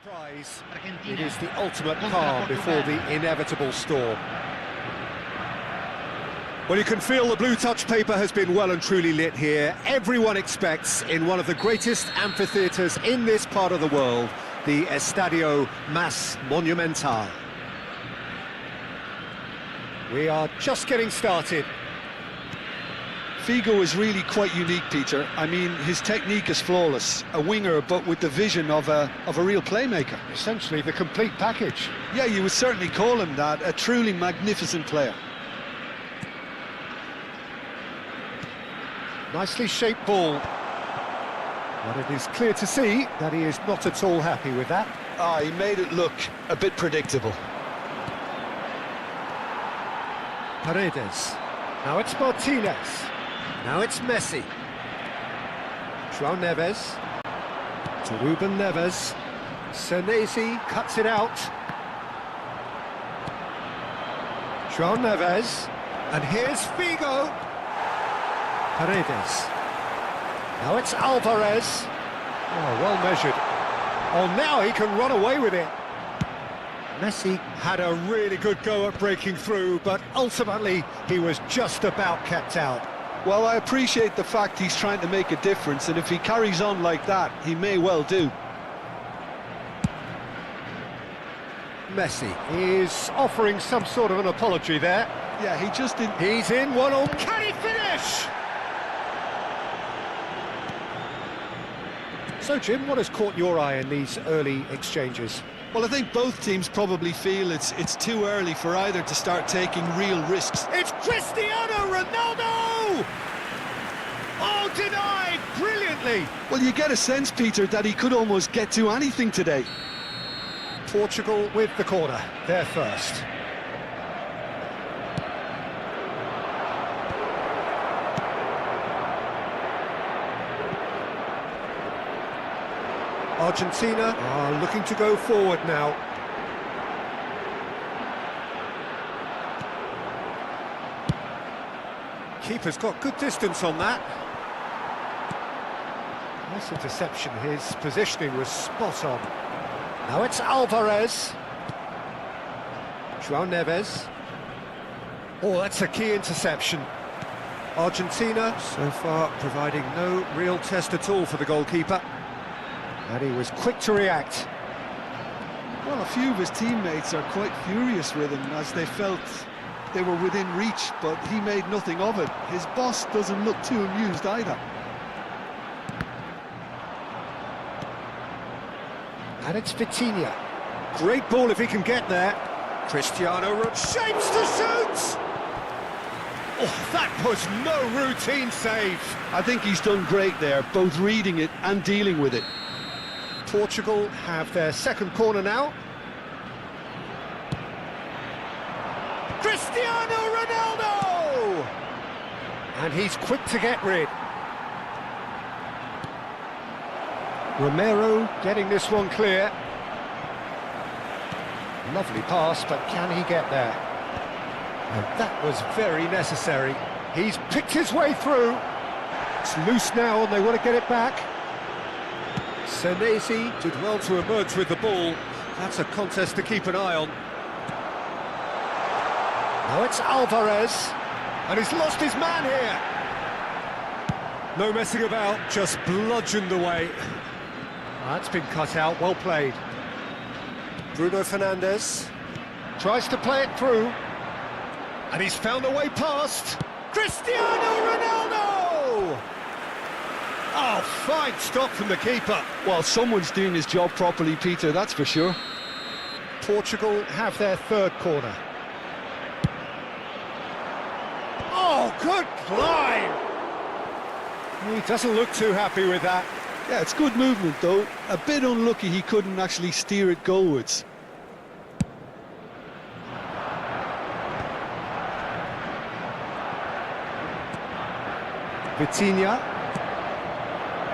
Surprise. Argentina. It is the ultimate calm before the inevitable storm. Well, you can feel the blue touch paper has been well and truly lit here. Everyone expects, in one of the greatest amphitheatres in this part of the world, the Estadio Más Monumental. We are just getting started. Figo is really quite unique, Peter. I mean, his technique is flawless. A winger, but with the vision of a real playmaker. Essentially the complete package. Yeah, you would certainly call him that. A truly magnificent player. Nicely shaped ball. But it is clear to see that he is not at all happy with that. He made it look a bit predictable. Paredes. Now it's Martinez. Now it's Messi. João Neves. To Ruben Neves. Senesi cuts it out. João Neves. And here's Figo. Paredes. Now it's Alvarez. Oh, well measured. Oh, now he can run away with it. Messi had a really good go at breaking through, but ultimately he was just about kept out. Well, I appreciate the fact he's trying to make a difference, and if he carries on like that, he may well do. Messi is offering some sort of an apology there. Yeah, he just didn't... He's in 1-1. Can he finish? So, Jim, what has caught your eye in these early exchanges? Well, I think both teams probably feel it's too early for either to start taking real risks. It's Cristiano Ronaldo! Oh, denied brilliantly! Well, you get a sense, Peter, that he could almost get to anything today. Portugal with the corner, they're first. Argentina are looking to go forward now. Keeper's got good distance on that. Nice interception, his positioning was spot on. Now it's Alvarez. João Neves. Oh, that's a key interception. Argentina, so far, providing no real test at all for the goalkeeper. And he was quick to react. Well, a few of his teammates are quite furious with him as they felt they were within reach, but he made nothing of it. His boss doesn't look too amused either. And it's Vitinha. Great ball if he can get there. Cristiano shapes to shoot! Oh, that was no routine save. I think he's done great there, both reading it and dealing with it. Portugal have their second corner now. Cristiano Ronaldo! And he's quick to get rid. Romero getting this one clear. Lovely pass, but can he get there? And that was very necessary. He's picked his way through. It's loose now and they want to get it back. Senesi did well to emerge with the ball. That's a contest to keep an eye on. Now it's Alvarez. And he's lost his man here. No messing about, just bludgeoned away. That's been cut out, well played. Bruno Fernandes tries to play it through. And he's found a way past. Cristiano Ronaldo! Oh, fine stop from the keeper. Well, someone's doing his job properly, Peter, that's for sure. Portugal have their third corner. Oh, good climb! He doesn't look too happy with that. Yeah, it's good movement, though. A bit unlucky he couldn't actually steer it goalwards. Vitinha.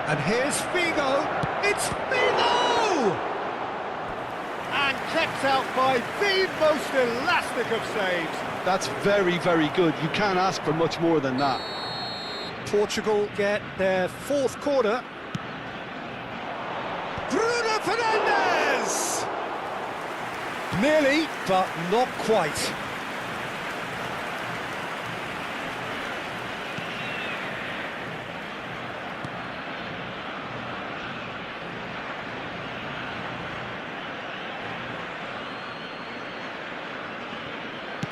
And here's Figo. It's Figo! And kept out by the most elastic of saves. That's very, very good. You can't ask for much more than that. Portugal get their fourth corner. Bruno Fernandes! Nearly, but not quite.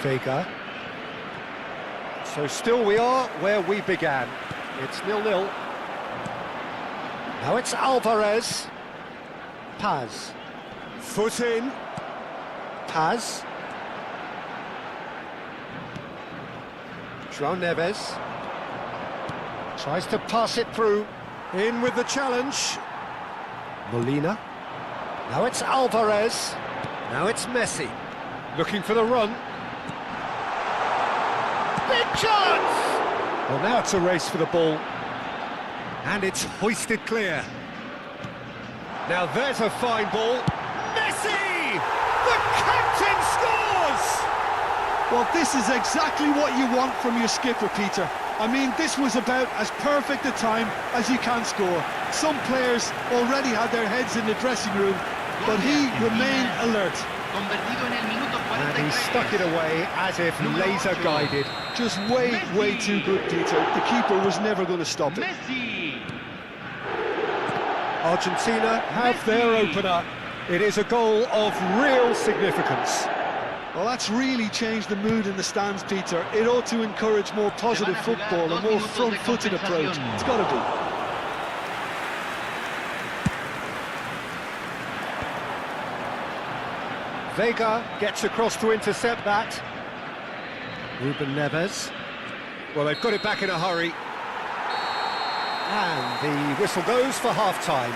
Vega. So still we are where we began. It's 0-0. Now it's Alvarez. Paz. Foot in. Paz. João Neves. Tries to pass it through. In with the challenge. Molina. Now it's Alvarez. Now it's Messi. Looking for the run. Big chance! Well, now it's a race for the ball. And it's hoisted clear. Now there's a fine ball. Messi! The captain scores! Well, this is exactly what you want from your skipper, Peter. I mean, this was about as perfect a time as you can score. Some players already had their heads in the dressing room, but he remained alert. And he stuck it away as if laser-guided. Just way too good, Peter. The keeper was never going to stop it. Argentina have their opener. It is a goal of real significance. Well, that's really changed the mood in the stands, Peter. It ought to encourage more positive football, a more front-footed approach. It's got to be. Vega gets across to intercept that. Ruben Neves. Well, they've got it back in a hurry. And the whistle goes for half-time.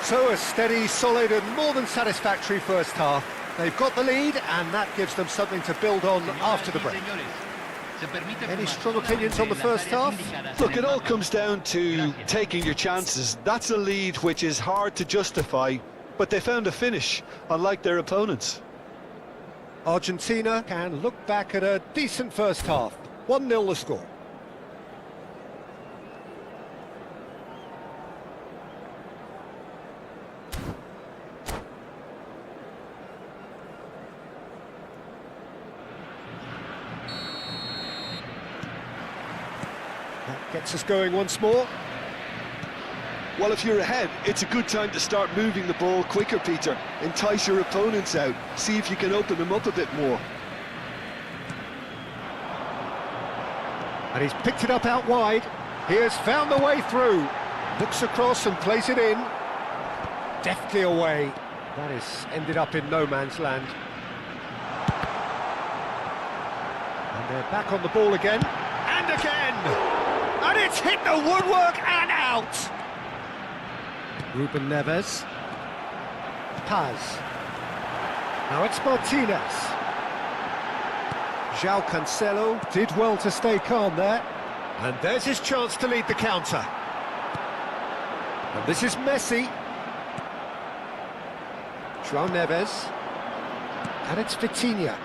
So a steady, solid and more than satisfactory first half. They've got the lead and that gives them something to build on after the break. Any strong opinions on the first half? Look, it all comes down to taking your chances. That's a lead which is hard to justify, but they found a finish, unlike their opponents. Argentina can look back at a decent first half. 1-0 the score. That gets us going once more. Well, if you're ahead, it's a good time to start moving the ball quicker, Peter. Entice your opponents out. See if you can open them up a bit more. And he's picked it up out wide. He has found the way through. Looks across and plays it in. Deftly away. That has ended up in no man's land. And they're back on the ball again. And again! And it's hit the woodwork and out! Ruben Neves. Paz. Now it's Martinez. João Cancelo did well to stay calm there. And there's his chance to lead the counter. And this is Messi. João Neves. And it's Vitinha.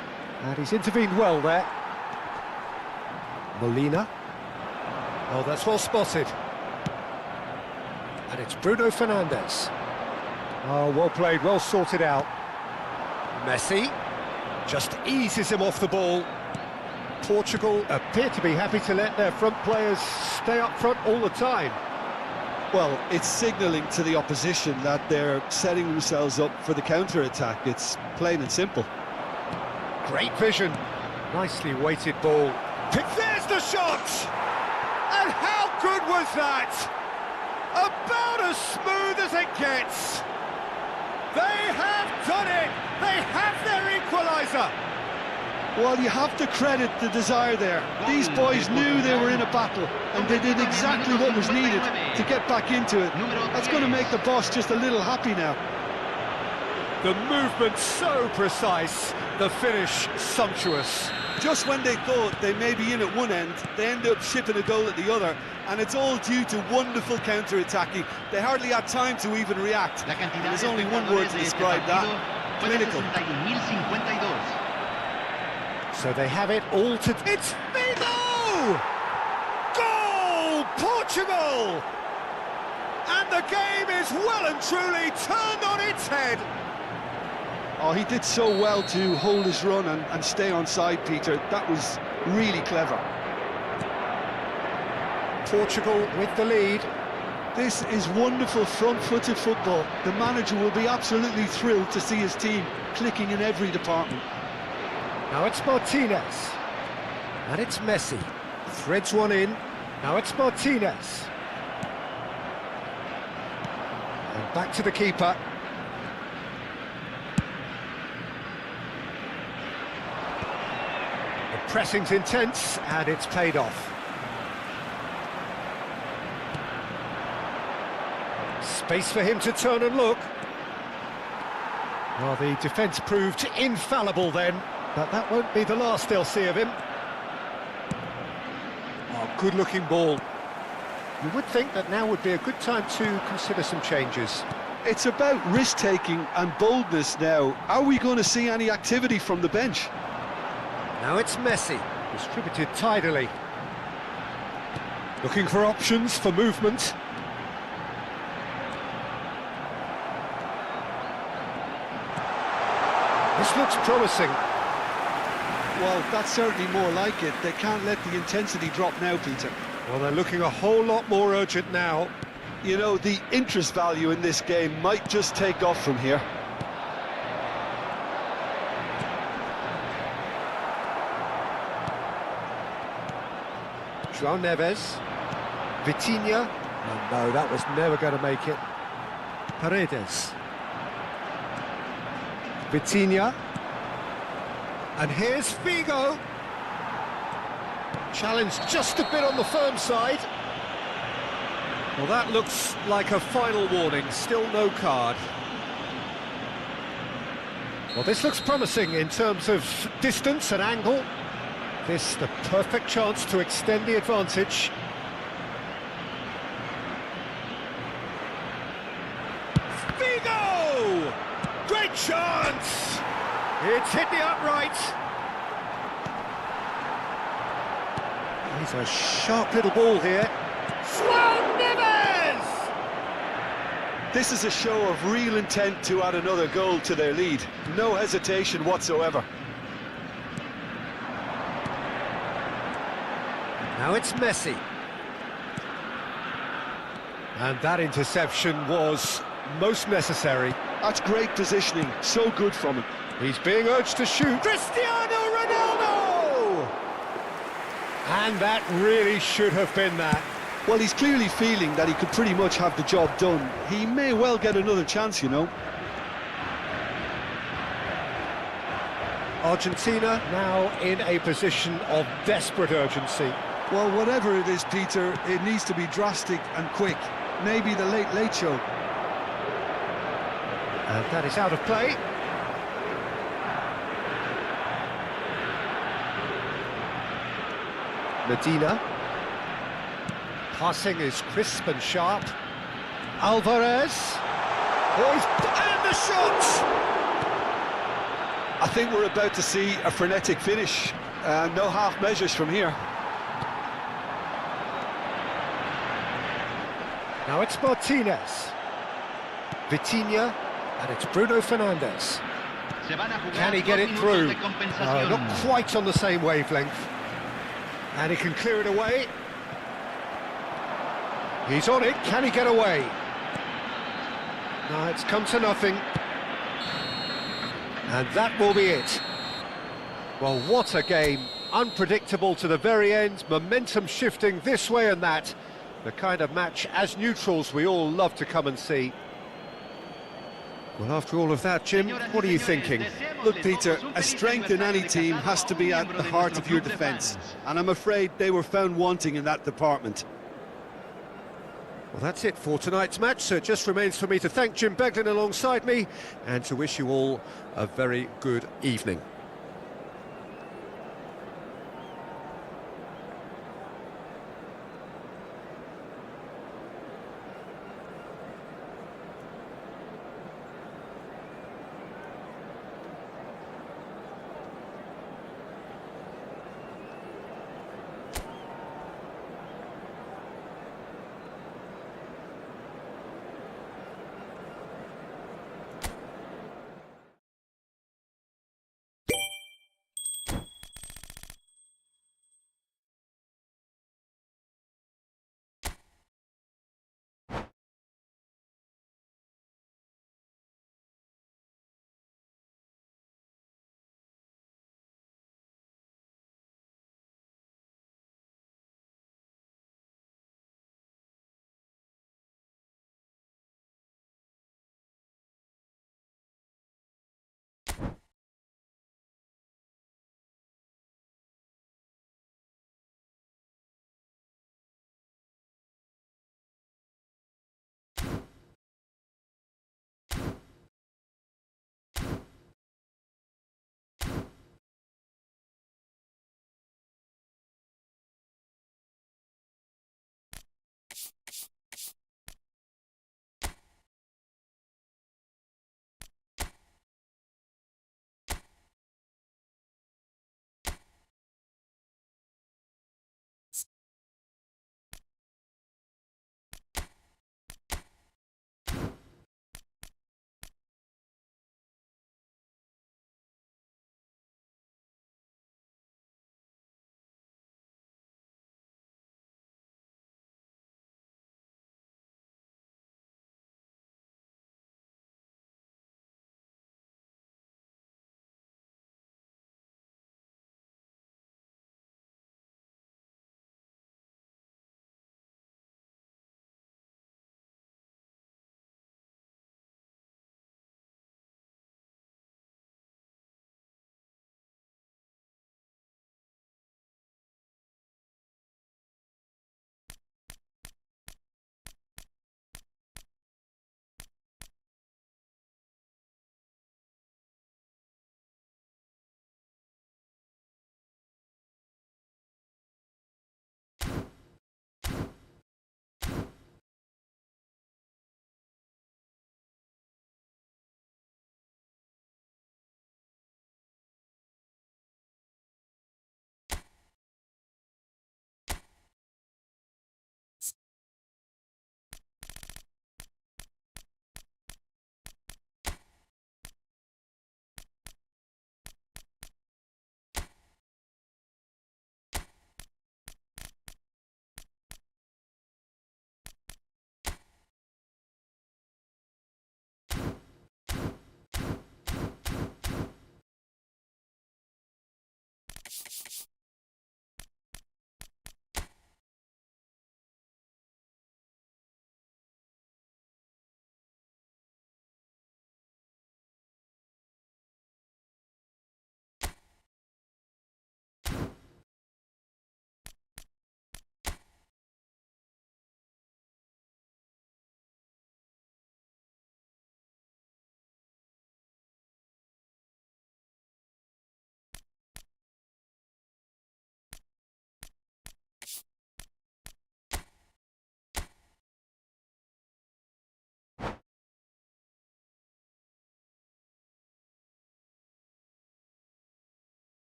And he's intervened well there. Molina. Oh, that's well spotted. And it's Bruno Fernandes. Oh, well played, well sorted out. Messi just eases him off the ball. Portugal appear to be happy to let their front players stay up front all the time. Well, it's signalling to the opposition that they're setting themselves up for the counter-attack. It's plain and simple. Great vision. Nicely weighted ball. There's the shot! And how good was that? About as smooth as it gets. They have done it. They have their equaliser. Well, you have to credit the desire there. These boys knew they were in a battle, and they did exactly what was needed to get back into it. That's going to make the boss just a little happy now. The movement so precise, the finish sumptuous. Just when they thought they may be in at one end, they end up shipping a goal at the other, and it's all due to wonderful counter-attacking. They hardly had time to even react. And there's only one word to describe that: clinical. So they have it all to... It's Figo! Goal! Portugal! And the game is well and truly turned on its head. Oh, he did so well to hold his run and stay on side, Peter. That was really clever. Portugal with the lead. This is wonderful front-footed football. The manager will be absolutely thrilled to see his team clicking in every department. Now it's Martinez. And it's Messi. Threads one in. Now it's Martinez. And back to the keeper. The pressing's intense and it's paid off. Space for him to turn and look. Well, the defence proved infallible then, but that won't be the last they'll see of him. Oh, good-looking ball. You would think that now would be a good time to consider some changes. It's about risk-taking and boldness now. Are we going to see any activity from the bench? Now it's Messi, distributed tidily. Looking for options for movement. This looks promising. Well, that's certainly more like it. They can't let the intensity drop now, Peter. Well, they're looking a whole lot more urgent now. You know, the interest value in this game might just take off from here. João Neves. Vitinha. Oh, no, that was never going to make it. Paredes. Vitinha. And here's Figo. Challenged just a bit on the firm side. Well, that looks like a final warning. Still no card. Well, this looks promising in terms of distance and angle. This the perfect chance to extend the advantage. Figo! Great chance! It's hit the upright. He's a sharp little ball here. João Neves! This is a show of real intent to add another goal to their lead. No hesitation whatsoever. Now it's Messi. And that interception was most necessary. That's great positioning, so good from him. He's being urged to shoot. Cristiano Ronaldo! And that really should have been that. Well, he's clearly feeling that he could pretty much have the job done. He may well get another chance, you know. Argentina now in a position of desperate urgency. Well, whatever it is, Peter, it needs to be drastic and quick. Maybe the late show. And that is out of play. Medina. Passing is crisp and sharp. Alvarez. Oh, and the shot! I think we're about to see a frenetic finish. No half measures from here. Now it's Martinez. Vitinha. And it's Bruno Fernandes. Can he get it through? Not quite on the same wavelength. And he can clear it away. He's on it. Can he get away? No, it's come to nothing. And that will be it. Well, what a game. Unpredictable to the very end. Momentum shifting this way and that. The kind of match, as neutrals, we all love to come and see. Well, after all of that, Jim, what are you thinking? Look, Peter, a strength in any team has to be at the heart of your defence, and I'm afraid they were found wanting in that department. Well, that's it for tonight's match, so it just remains for me to thank Jim Beglin alongside me and to wish you all a very good evening.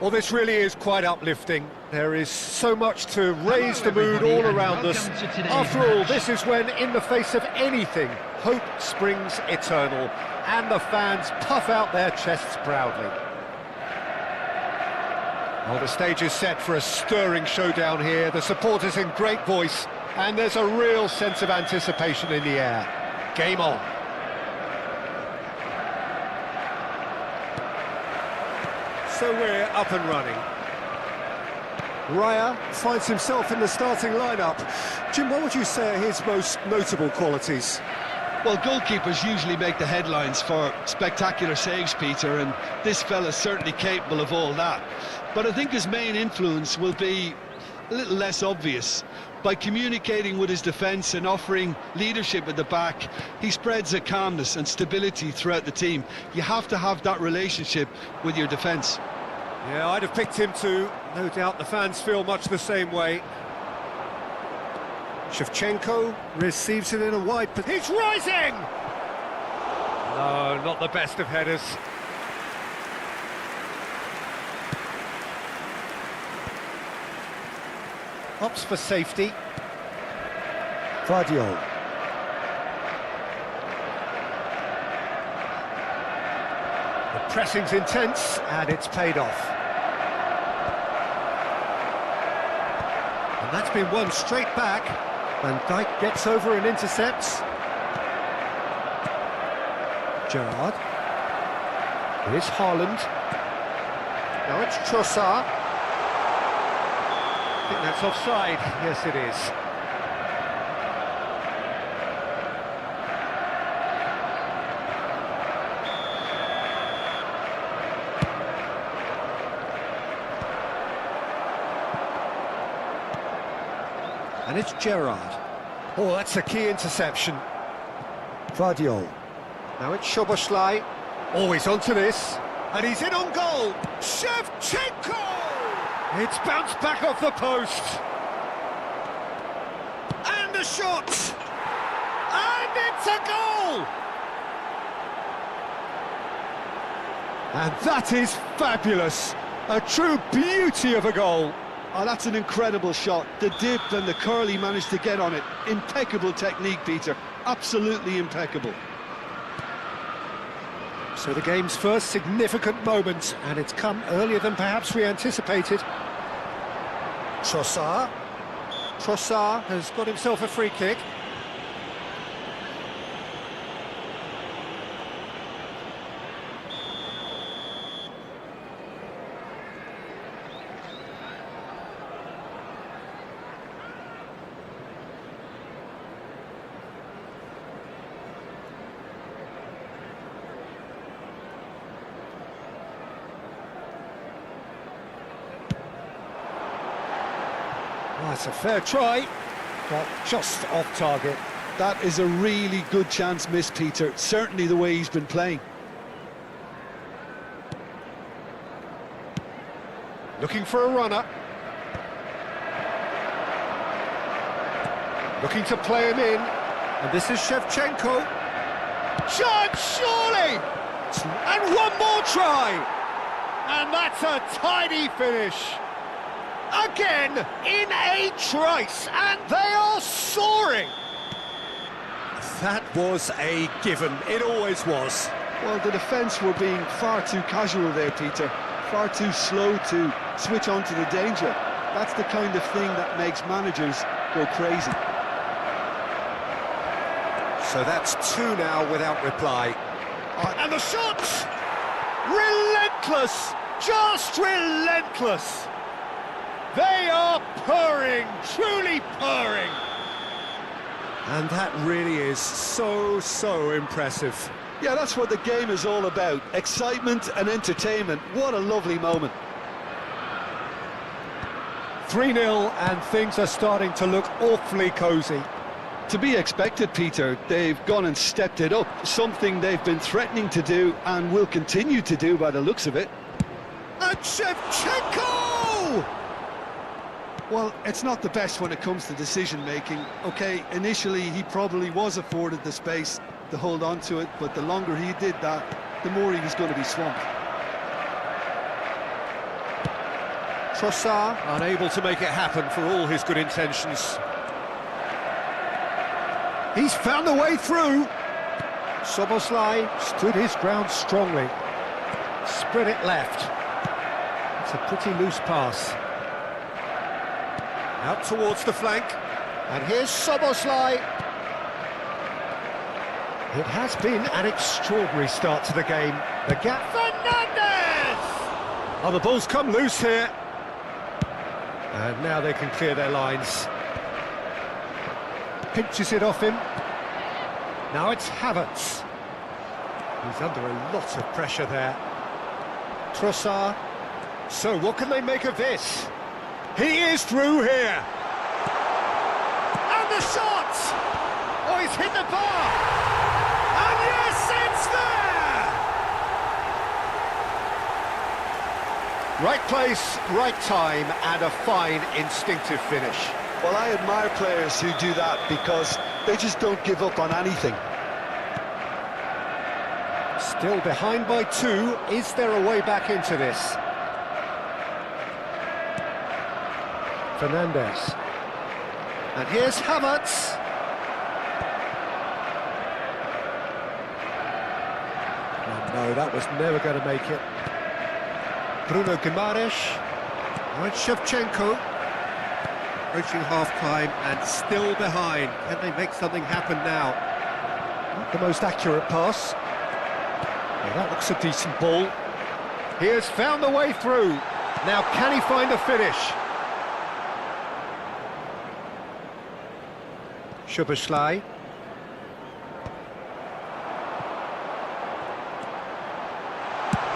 Well, this really is quite uplifting. There is so much to raise the mood all around us. After all, this is when, in the face of anything, hope springs eternal, and the fans puff out their chests proudly. Well, the stage is set for a stirring showdown here. The supporters in great voice, and there's a real sense of anticipation in the air. Game on. So we're up and running. Raya finds himself in the starting lineup. Jim, what would you say are his most notable qualities? Well, goalkeepers usually make the headlines for spectacular saves, Peter, and this fella's certainly capable of all that. But I think his main influence will be a little less obvious. By communicating with his defence and offering leadership at the back, he spreads a calmness and stability throughout the team. You have to have that relationship with your defence. Yeah, I'd have picked him too. No doubt the fans feel much the same way. Shevchenko receives it in a wide position. He's rising! No, not the best of headers. Opts for safety. Vardio. The pressing's intense, and it's paid off. And that's been won straight back. Van Dijk gets over and intercepts. Gerrard. Here's Haaland. Now it's Trossard. I think that's offside. Yes, it is. And it's Gerrard. Oh, that's a key interception. Vardio. Now it's Szoboszlai. Oh, he's onto this. And he's in on goal. Shevchenko! It's bounced back off the post. And a shot! And it's a goal! And that is fabulous. A true beauty of a goal. Oh, that's an incredible shot. The dip and the curl he managed to get on it. Impeccable technique, Peter. Absolutely impeccable. So the game's first significant moment, and it's come earlier than perhaps we anticipated. Trossard has got himself a free kick. That's a fair try, but just off target. That is a really good chance missed, Peter. Certainly the way he's been playing. Looking for a runner. Looking to play him in. And this is Shevchenko. Chance, surely! And one more try! And that's a tidy finish. Again, in a trice, and they are soaring! That was a given, it always was. Well, the defence were being far too casual there, Peter. Far too slow to switch on to the danger. That's the kind of thing that makes managers go crazy. So that's two now without reply. And the shots! Relentless! Just relentless! They are purring, truly purring. And that really is so impressive. Yeah, that's what the game is all about. Excitement and entertainment. What a lovely moment. 3-0 and things are starting to look awfully cosy. To be expected, Peter. They've gone and stepped it up. Something they've been threatening to do and will continue to do by the looks of it. And Shevchenko! Well, it's not the best when it comes to decision-making. OK, initially he probably was afforded the space to hold on to it, but the longer he did that, the more he was going to be swamped. Trossard unable to make it happen for all his good intentions. He's found a way through. Szoboszlai stood his ground strongly. Spread it left. It's a pretty loose pass. Out towards the flank. And here's Szoboszlai. It has been an extraordinary start to the game. The gap. Fernandez! Oh, the ball's come loose here. And now they can clear their lines. Pinches it off him. Now it's Havertz. He's under a lot of pressure there. Trossard. So what can they make of this? He is through here. And the shot! Oh, he's hit the bar! And yes, it's there! Right place, right time, and a fine instinctive finish. Well, I admire players who do that because they just don't give up on anything. Still behind by 2. Is there a way back into this? Fernandez. And here's Havertz. Oh no, that was never going to make it. Bruno Guimaraes. Now it's Shevchenko. Approaching half-time and still behind. Can they make something happen now? Not the most accurate pass. Well, that looks a decent ball. He has found the way through. Now can he find a finish? Szoboszlai.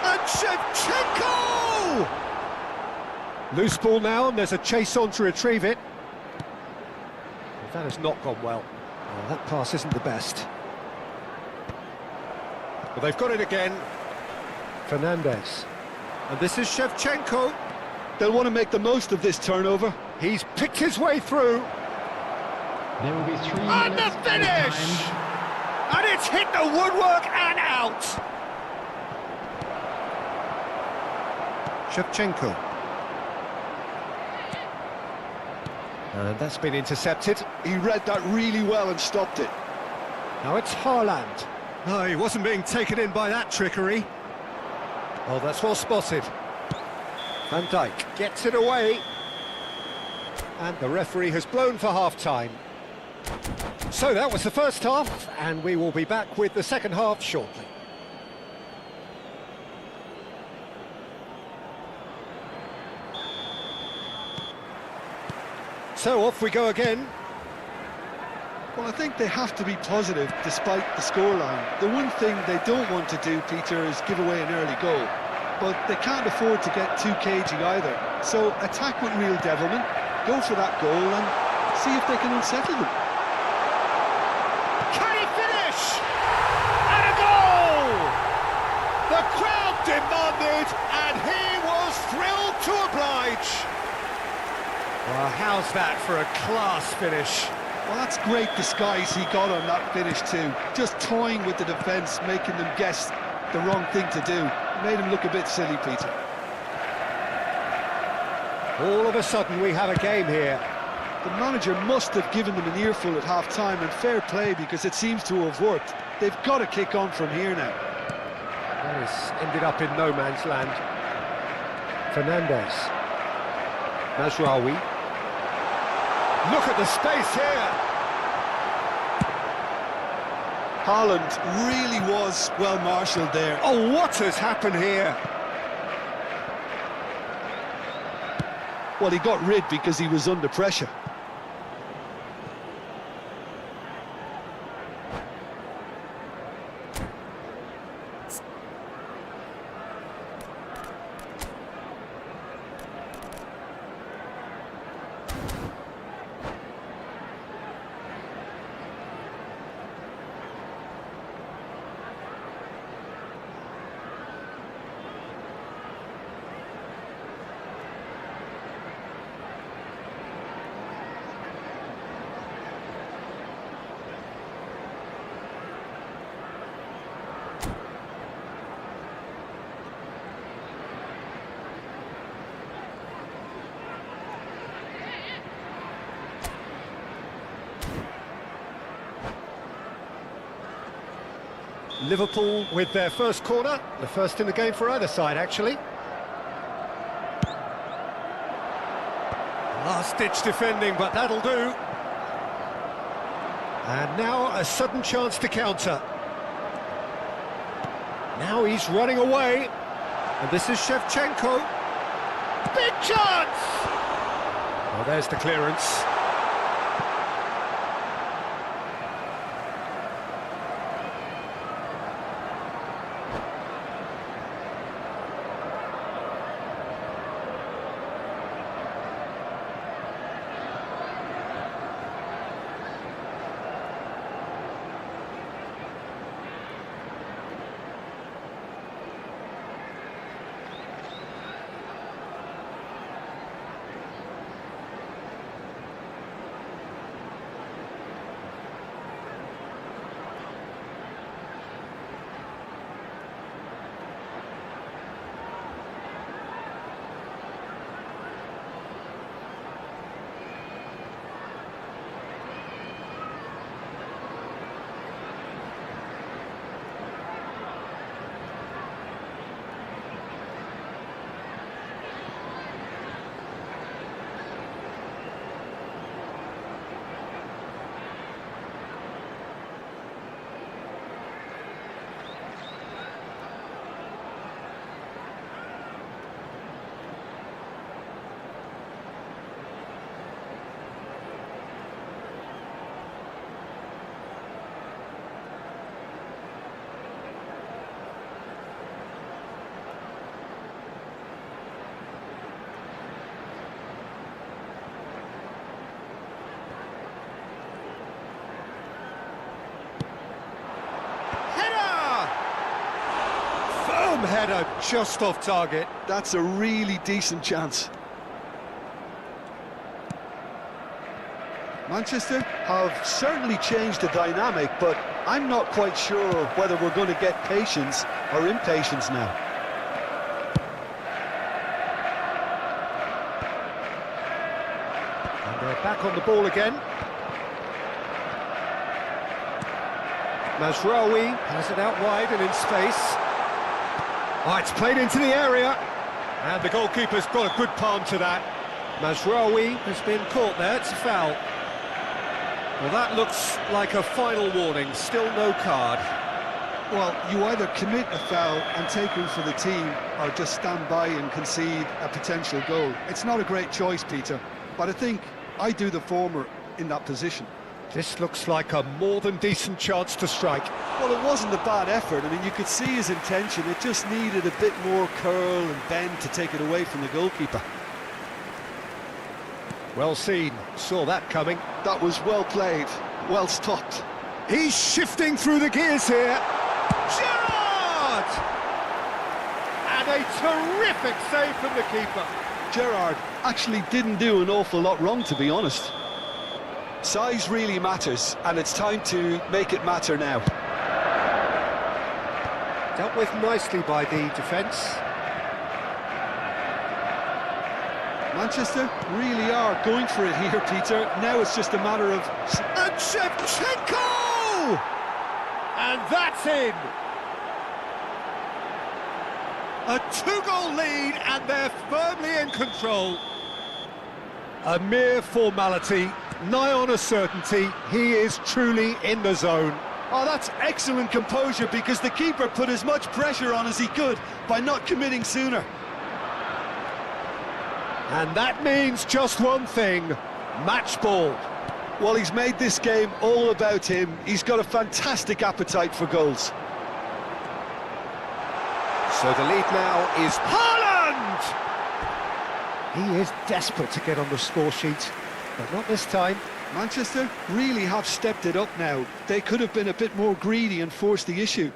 And Shevchenko! Loose ball now, and there's a chase on to retrieve it. Well, that has not gone well. Well, that pass isn't the best. Well, they've got it again. Fernandez. And this is Shevchenko. They'll want to make the most of this turnover. He's picked his way through. There will be 3 And the minutes finish! And it's hit the woodwork and out! Shevchenko. And that's been intercepted. He read that really well and stopped it. Now it's Haaland. No, he wasn't being taken in by that trickery. Oh, that's well spotted. Van Dijk gets it away. And the referee has blown for half-time. So that was the first half, and we will be back with the second half shortly. So off we go again. Well, I think they have to be positive despite the scoreline. The one thing they don't want to do, Peter, is give away an early goal. But they can't afford to get too cagey either. So attack with real devilment, go for that goal and see if they can unsettle them. Can he finish? And a goal! The crowd demanded, and he was thrilled to oblige. Well, how's that for a class finish? Well, that's great disguise he got on that finish too. Just toying with the defence, making them guess the wrong thing to do. Made him look a bit silly, Peter. All of a sudden we have a game here. The manager must have given them an earful at half-time, and fair play because it seems to have worked. They've got to kick on from here now. That has ended up in no man's land. Fernandez. Mazraoui. Look at the space here. Haaland really was well marshalled there. Oh, what has happened here? Well, he got rid because he was under pressure. Liverpool with their first corner, the first in the game for either side, actually. Last-ditch defending, but that'll do. And now a sudden chance to counter. Now he's running away, and this is Shevchenko. Big chance! Oh, there's the clearance. Header just off target. That's a really decent chance. Manchester have certainly changed the dynamic, but I'm not quite sure whether we're going to get patience or impatience now. They're back on the ball again. Mazraoui has it out wide and in space. Oh, it's played into the area. And the goalkeeper's got a good palm to that. Mazraoui has been caught there, it's a foul. Well, that looks like a final warning, still no card. Well, you either commit a foul and take one for the team, or just stand by and concede a potential goal. It's not a great choice, Peter, but I think I do the former in that position. This looks like a more than decent chance to strike. Well, it wasn't a bad effort. I mean, you could see his intention. It just needed a bit more curl and bend to take it away from the goalkeeper. Well seen, saw that coming. That was well played, well stopped. He's shifting through the gears here. Gerrard! And a terrific save from the keeper. Gerrard actually didn't do an awful lot wrong, to be honest. Size really matters, and it's time to make it matter now. Dealt with nicely by the defence. Manchester really are going for it here, Peter. Now it's just a matter of... And Shevchenko! And that's in! A two-goal lead, and they're firmly in control. A mere formality, nigh on a certainty. He is truly in the zone. Oh, that's excellent composure, because the keeper put as much pressure on as he could by not committing sooner. And that means just one thing, match ball. Well, he's made this game all about him. He's got a fantastic appetite for goals. So the lead now is Haaland! He is desperate to get on the score sheet, but not this time. Manchester really have stepped it up now. They could have been a bit more greedy and forced the issue.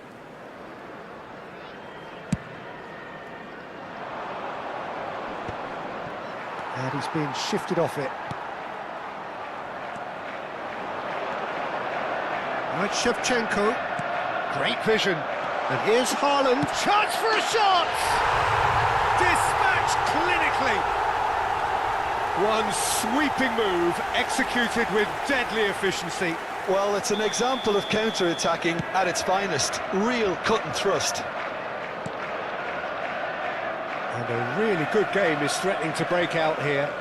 And he's being shifted off it. Right, Shevchenko. Great vision. And here's Haaland. Chance for a shot! Dispatched clinically. One sweeping move, executed with deadly efficiency. Well, it's an example of counter-attacking at its finest. Real cut and thrust. And a really good game is threatening to break out here.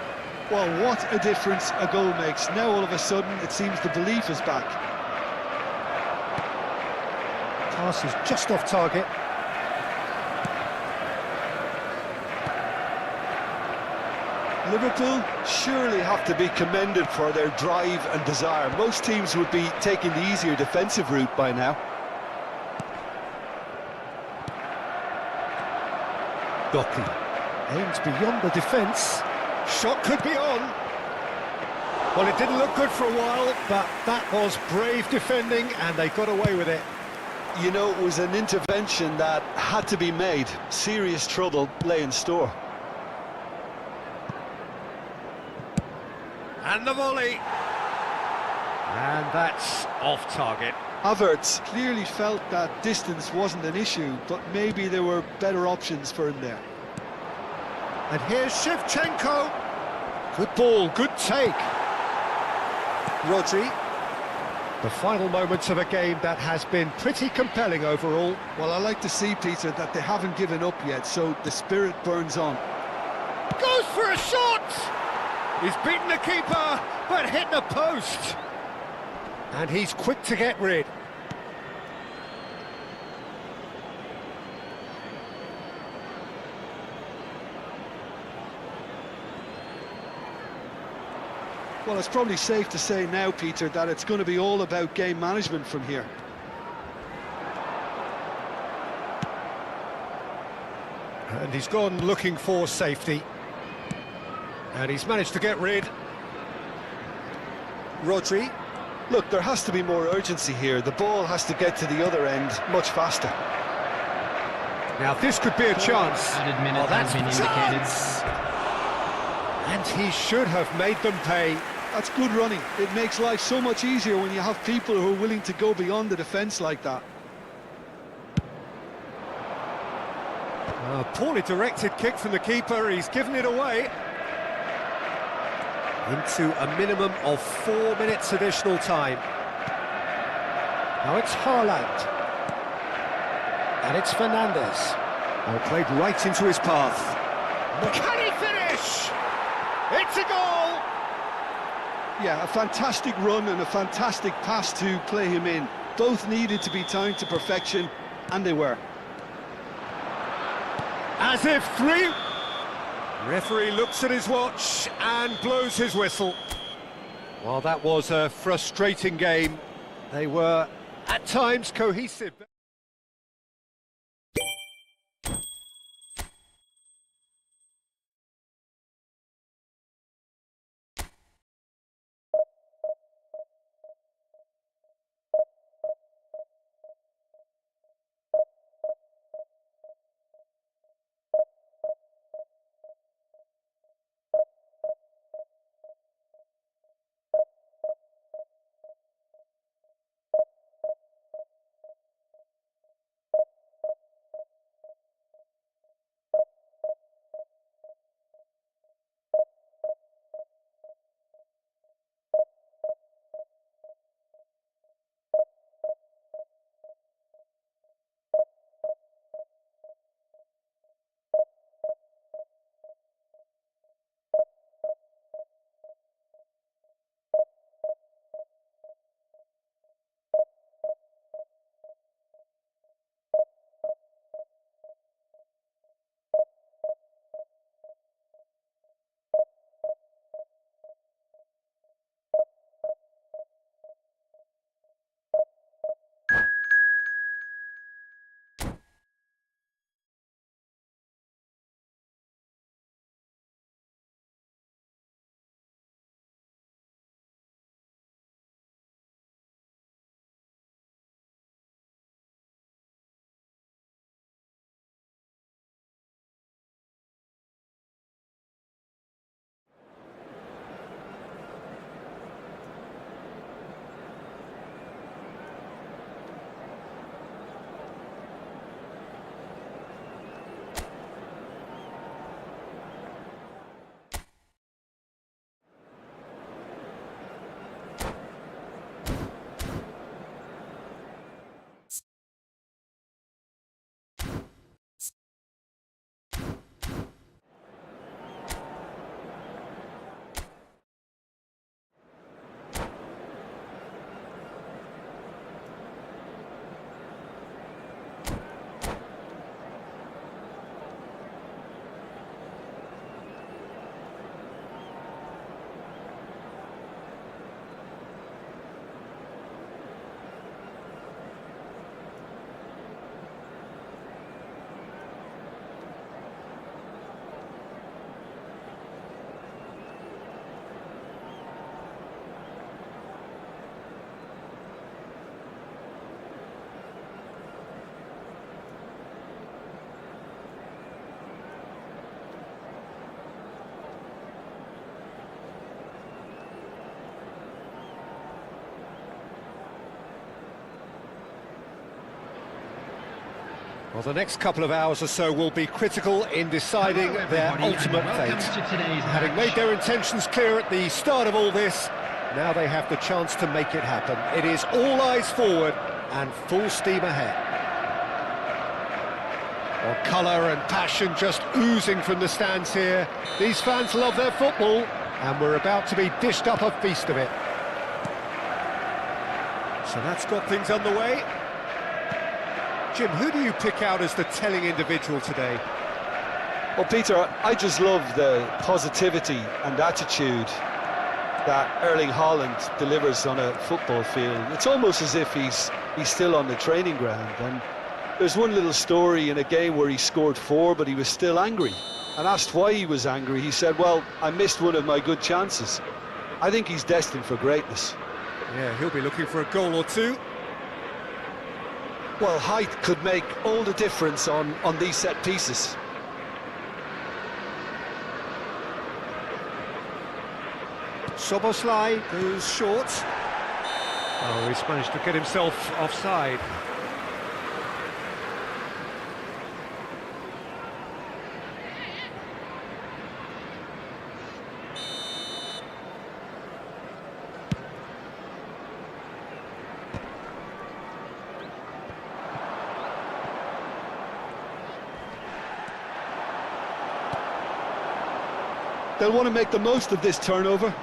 Well, what a difference a goal makes. Now all of a sudden it seems the belief is back. Pass is just off target. Liverpool surely have to be commended for their drive and desire. Most teams would be taking the easier defensive route by now. Doku aims beyond the defence. Shot could be on. Well, it didn't look good for a while, but that was brave defending, and they got away with it. You know, it was an intervention that had to be made. Serious trouble lay in store. And the volley. And that's off target. Havertz clearly felt that distance wasn't an issue, but maybe there were better options for him there. And here's Shevchenko. Good ball, good take. Rodri. The final moments of a game that has been pretty compelling overall. Well, I like to see, Peter, that they haven't given up yet, so the spirit burns on. Goes for a shot! He's beaten the keeper, but hit the post. And he's quick to get rid. Well, it's probably safe to say now, Peter, that it's going to be all about game management from here. And he's gone looking for safety. And he's managed to get rid. Rodri. Look, there has to be more urgency here. The ball has to get to the other end much faster. Now this could be a chance. Added minute has been indicated. And he should have made them pay. That's good running. It makes life so much easier when you have people who are willing to go beyond the defence like that. A poorly directed kick from the keeper. He's given it away. into a minimum of 4 minutes additional time. Now it's Haaland. And it's Fernandes. Oh, played right into his path. Can he finish? It's a goal! Yeah, a fantastic run and a fantastic pass to play him in. Both needed to be timed to perfection, and they were. As if three... Referee looks at his watch and blows his whistle. Well, that was a frustrating game. They were, at times, cohesive. Well, the next couple of hours or so will be critical in deciding their ultimate fate. Having made their intentions clear at the start of all this, now they have the chance to make it happen. It is all eyes forward and full steam ahead. Well, colour and passion just oozing from the stands here. These fans love their football, and we're about to be dished up a feast of it. So that's got things underway. Jim, who do you pick out as the telling individual today? Well, Peter, I just love the positivity and attitude that Erling Haaland delivers on a football field. It's almost as if he's still on the training ground. And there's one little story in a game where he scored 4, but he was still angry. And asked why he was angry, he said, well, I missed one of my good chances. I think he's destined for greatness. Yeah, he'll be looking for a goal or two. Well, height could make all the difference on these set pieces. Soboslai goes short. Oh, he's managed to get himself offside. They'll want to make the most of this turnover.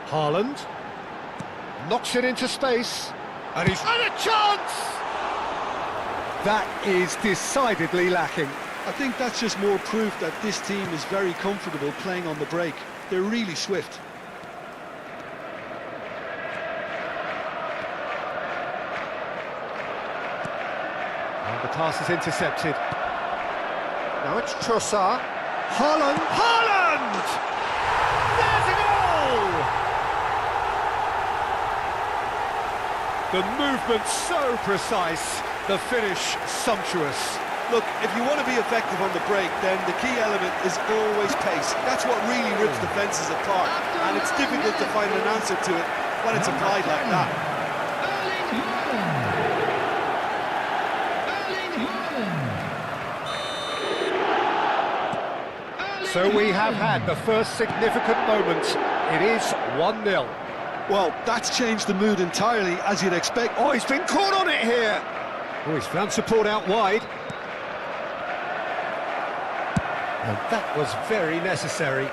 Haaland knocks it into space, and he's had a chance! That is decidedly lacking. I think that's just more proof that this team is very comfortable playing on the break. They're really swift. And the pass is intercepted. Now it's Trossard. Haaland! Haaland! There's a goal! The movement so precise, the finish sumptuous. Look, if you want to be effective on the break, then the key element is always pace. That's what really rips defences apart, and it's difficult to find an answer to it when it's applied like that. So we have had the first significant moment. It is 1-0. Well, that's changed the mood entirely, as you'd expect. Oh, he's been caught on it here. Oh, he's found support out wide. And that was very necessary.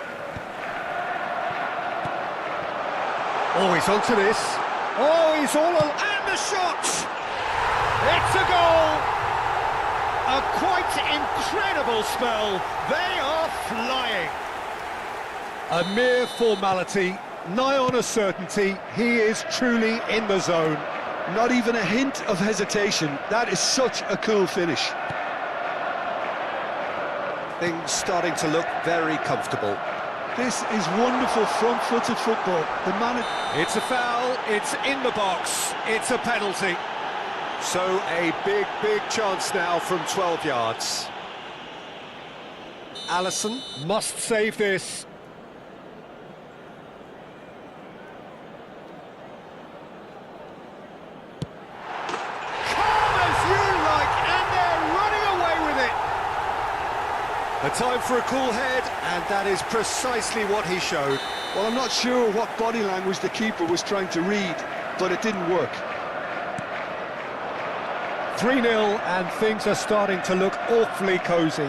Oh, he's onto this. Oh, he's all on. And the shot! It's a goal! A quite incredible spell. They are flying. A mere formality, nigh on a certainty. He is truly in the zone. Not even a hint of hesitation. That is such a cool finish. Things starting to look very comfortable. This is wonderful front-footed football. The man... It's a foul, it's in the box, it's a penalty. So a big chance now from 12 yards. Alisson must save this. Calm as you like, and they're running away with it. A time for a cool head, and that is precisely what he showed. Well, I'm not sure what body language the keeper was trying to read, but it didn't work. 3-0, and things are starting to look awfully cosy.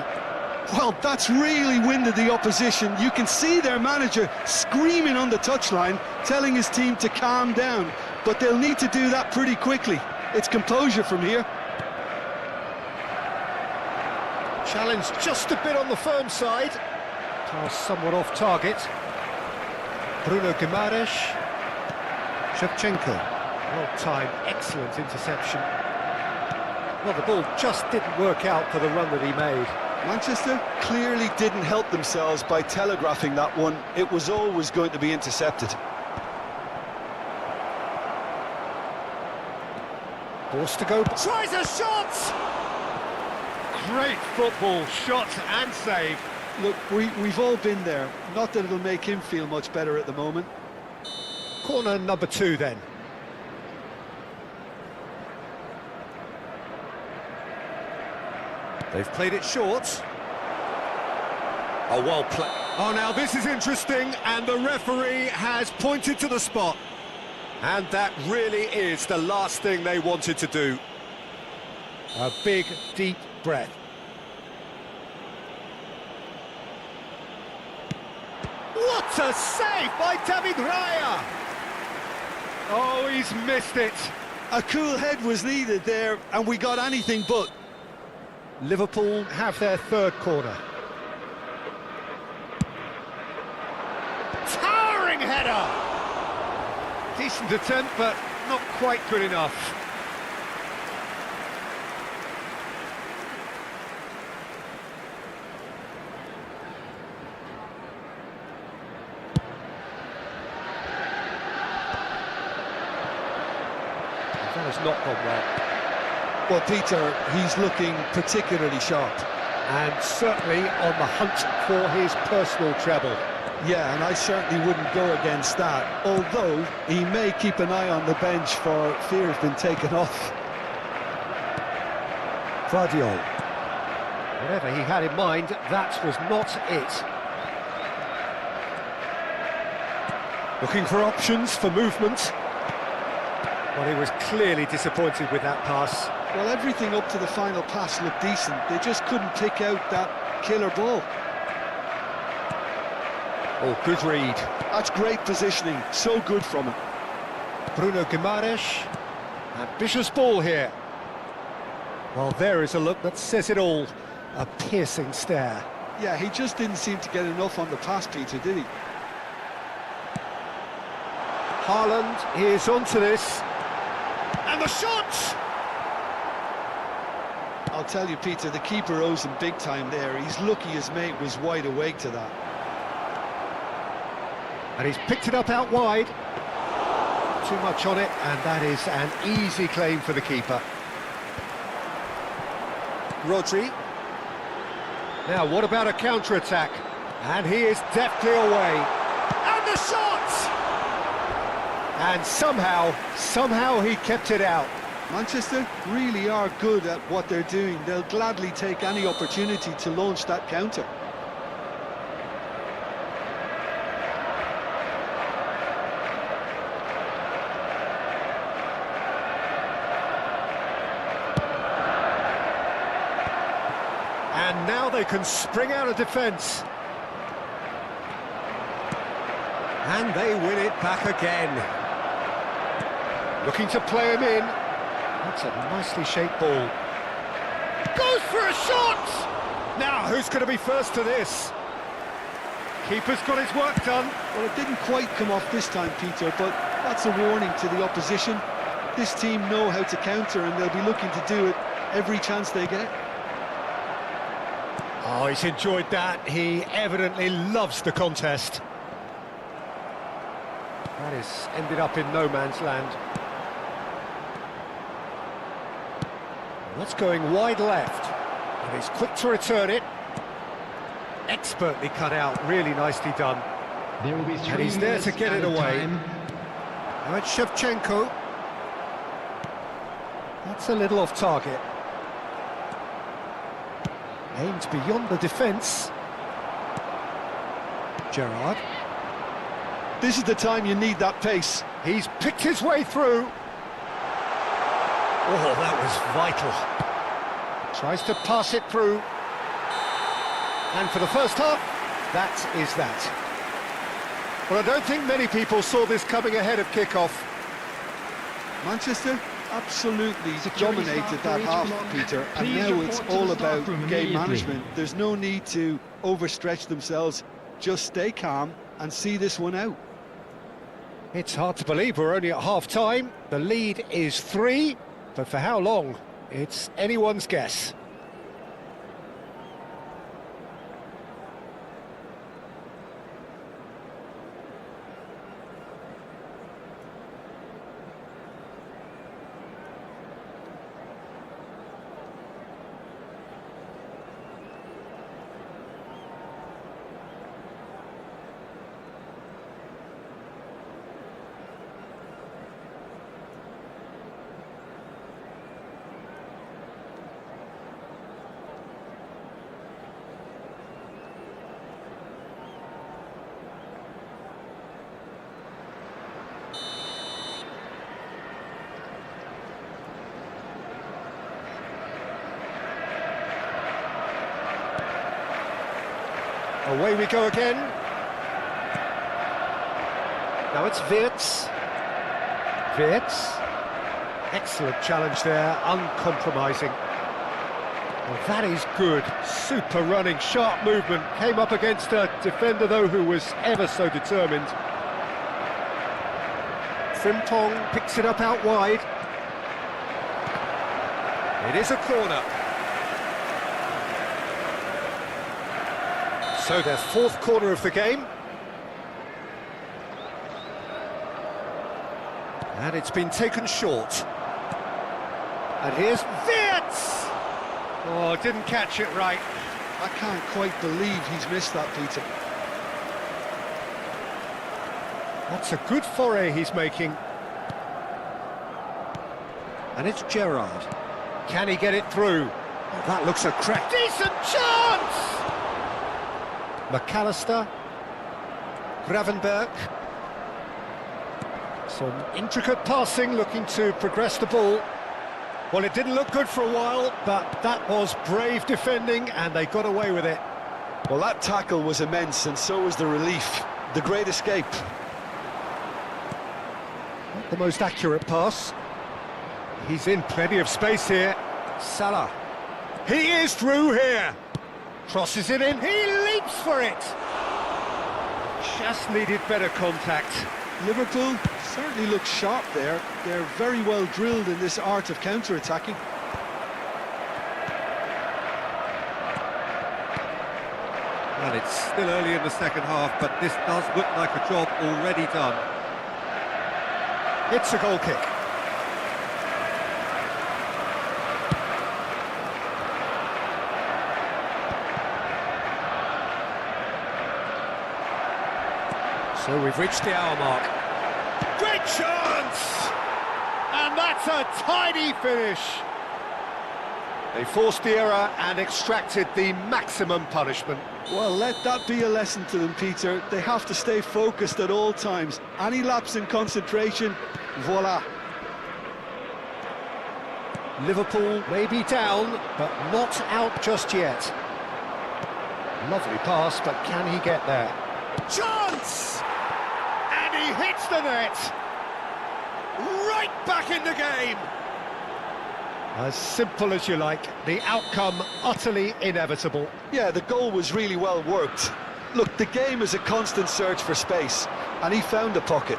Well, that's really winded the opposition. You can see their manager screaming on the touchline, telling his team to calm down, but they'll need to do that pretty quickly. It's composure from here. Challenge just a bit on the firm side. Pass somewhat off target. Bruno Guimaraes. Shevchenko. Well timed, excellent interception. Well, the ball just didn't work out for the run that he made. Manchester clearly didn't help themselves by telegraphing that one. It was always going to be intercepted. Forced to go. Tries a shot! Great football, shot and save. Look, we've all been there. Not that it'll make him feel much better at the moment. Corner number 2 then. They've played it short. Oh, well played. Oh, now this is interesting, and the referee has pointed to the spot. And that really is the last thing they wanted to do. A big, deep breath. What a save by David Raya! Oh, he's missed it. A cool head was needed there, and we got anything but. Liverpool have their third corner. Towering header! Decent attempt, but not quite good enough. That has not gone well. Well, Peter, he's looking particularly sharp. And certainly on the hunt for his personal treble. Yeah, and I certainly wouldn't go against that, although he may keep an eye on the bench for fear of being taken off. Vardiol. Whatever he had in mind, that was not it. Looking for options for movement. Well, he was clearly disappointed with that pass. Well, everything up to the final pass looked decent. They just couldn't pick out that killer ball. Oh, good read. That's great positioning, so good from him. Bruno Guimaraes. Ambitious ball here. Well, there is a look that says it all. A piercing stare. Yeah, he just didn't seem to get enough on the pass, Peter, did he? Haaland, he is onto this. And the shot! I'll tell you, Peter, the keeper owes him big time there. He's lucky his mate was wide awake to that. And he's picked it up out wide. Too much on it, and that is an easy claim for the keeper. Rodri. Now, what about a counter-attack? And he is deftly away. And the shot! And somehow he kept it out. Manchester really are good at what they're doing. They'll gladly take any opportunity to launch that counter. And now they can spring out of defence. And they win it back again. Looking to play him in. That's a nicely shaped ball. Goes for a shot! Now, who's going to be first to this? Keeper's got his work done. Well, it didn't quite come off this time, Peter, but that's a warning to the opposition. This team know how to counter, and they'll be looking to do it every chance they get. Oh, he's enjoyed that. He evidently loves the contest. That has ended up in no man's land. That's going wide left. And he's quick to return it. Expertly cut out, really nicely done. There will be 3 And he's there to get it away. time. Now it's Shevchenko. That's a little off target. Aimed beyond the defence. Gerrard. This is the time you need that pace. He's picked his way through. Oh, that was vital. Tries to pass it through. And for the first half, that is that. Well, I don't think many people saw this coming ahead of kick-off. Manchester absolutely Security dominated staff that for each half, block. Peter, and Please now report it's to the all staff about room game immediately. management. There's no need to overstretch themselves. Just stay calm and see this one out. It's hard to believe we're only at half-time. The lead is 3, but for how long? It's anyone's guess. Away we go again. Now it's Wirtz. Wirtz. Excellent challenge there, uncompromising. Well, that is good. Super running, sharp movement. Came up against a defender, though, who was ever so determined. Frimpong picks it up out wide. It is a corner. So their 4th corner of the game. And it's been taken short. And here's Wirtz! Oh, didn't catch it right. I can't quite believe he's missed that, Peter. That's a good foray he's making. And it's Gerrard. Can he get it through? Oh, that looks a crack. Decent chance! McAllister. Gravenberg. Some intricate passing, looking to progress the ball. Well, it didn't look good for a while, but that was brave defending, and they got away with it. Well, that tackle was immense, and so was the relief. The great escape. Not the most accurate pass. He's in plenty of space here. Salah. He is through here. Crosses it in. He leaps for it. Just needed better contact. Liverpool certainly look sharp there. They're very well drilled in this art of counter-attacking. Well, it's still early in the second half, but this does look like a job already done. It's a goal kick. So we've reached the hour mark. Great chance! And that's a tidy finish. They forced the error and extracted the maximum punishment. Well, let that be a lesson to them, Peter. They have to stay focused at all times. Any lapse in concentration, voila. Liverpool may be down, but not out just yet. Lovely pass, but can he get there? Chance! And he hits the net! Right back in the game! As simple as you like, the outcome utterly inevitable. Yeah, the goal was really well worked. Look, the game is a constant search for space, and he found a pocket.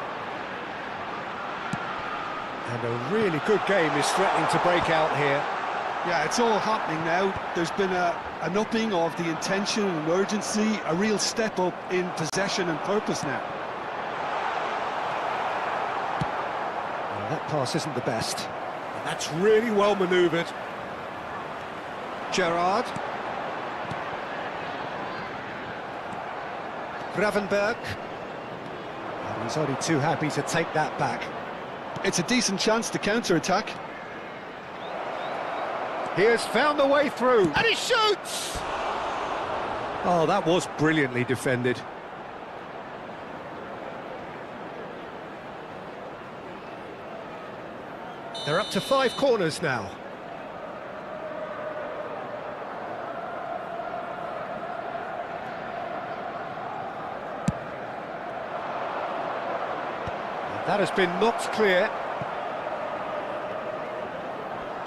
And a really good game is threatening to break out here. Yeah, it's all happening now. There's been an upping of the intention and urgency, a real step up in possession and purpose now. Well, that pass isn't the best. And that's really well manoeuvred. Gerrard. Gravenberg. And he's only too happy to take that back. It's a decent chance to counter-attack. He has found a way through, and he shoots! Oh, that was brilliantly defended. They're up to 5 corners now. That has been knocked clear.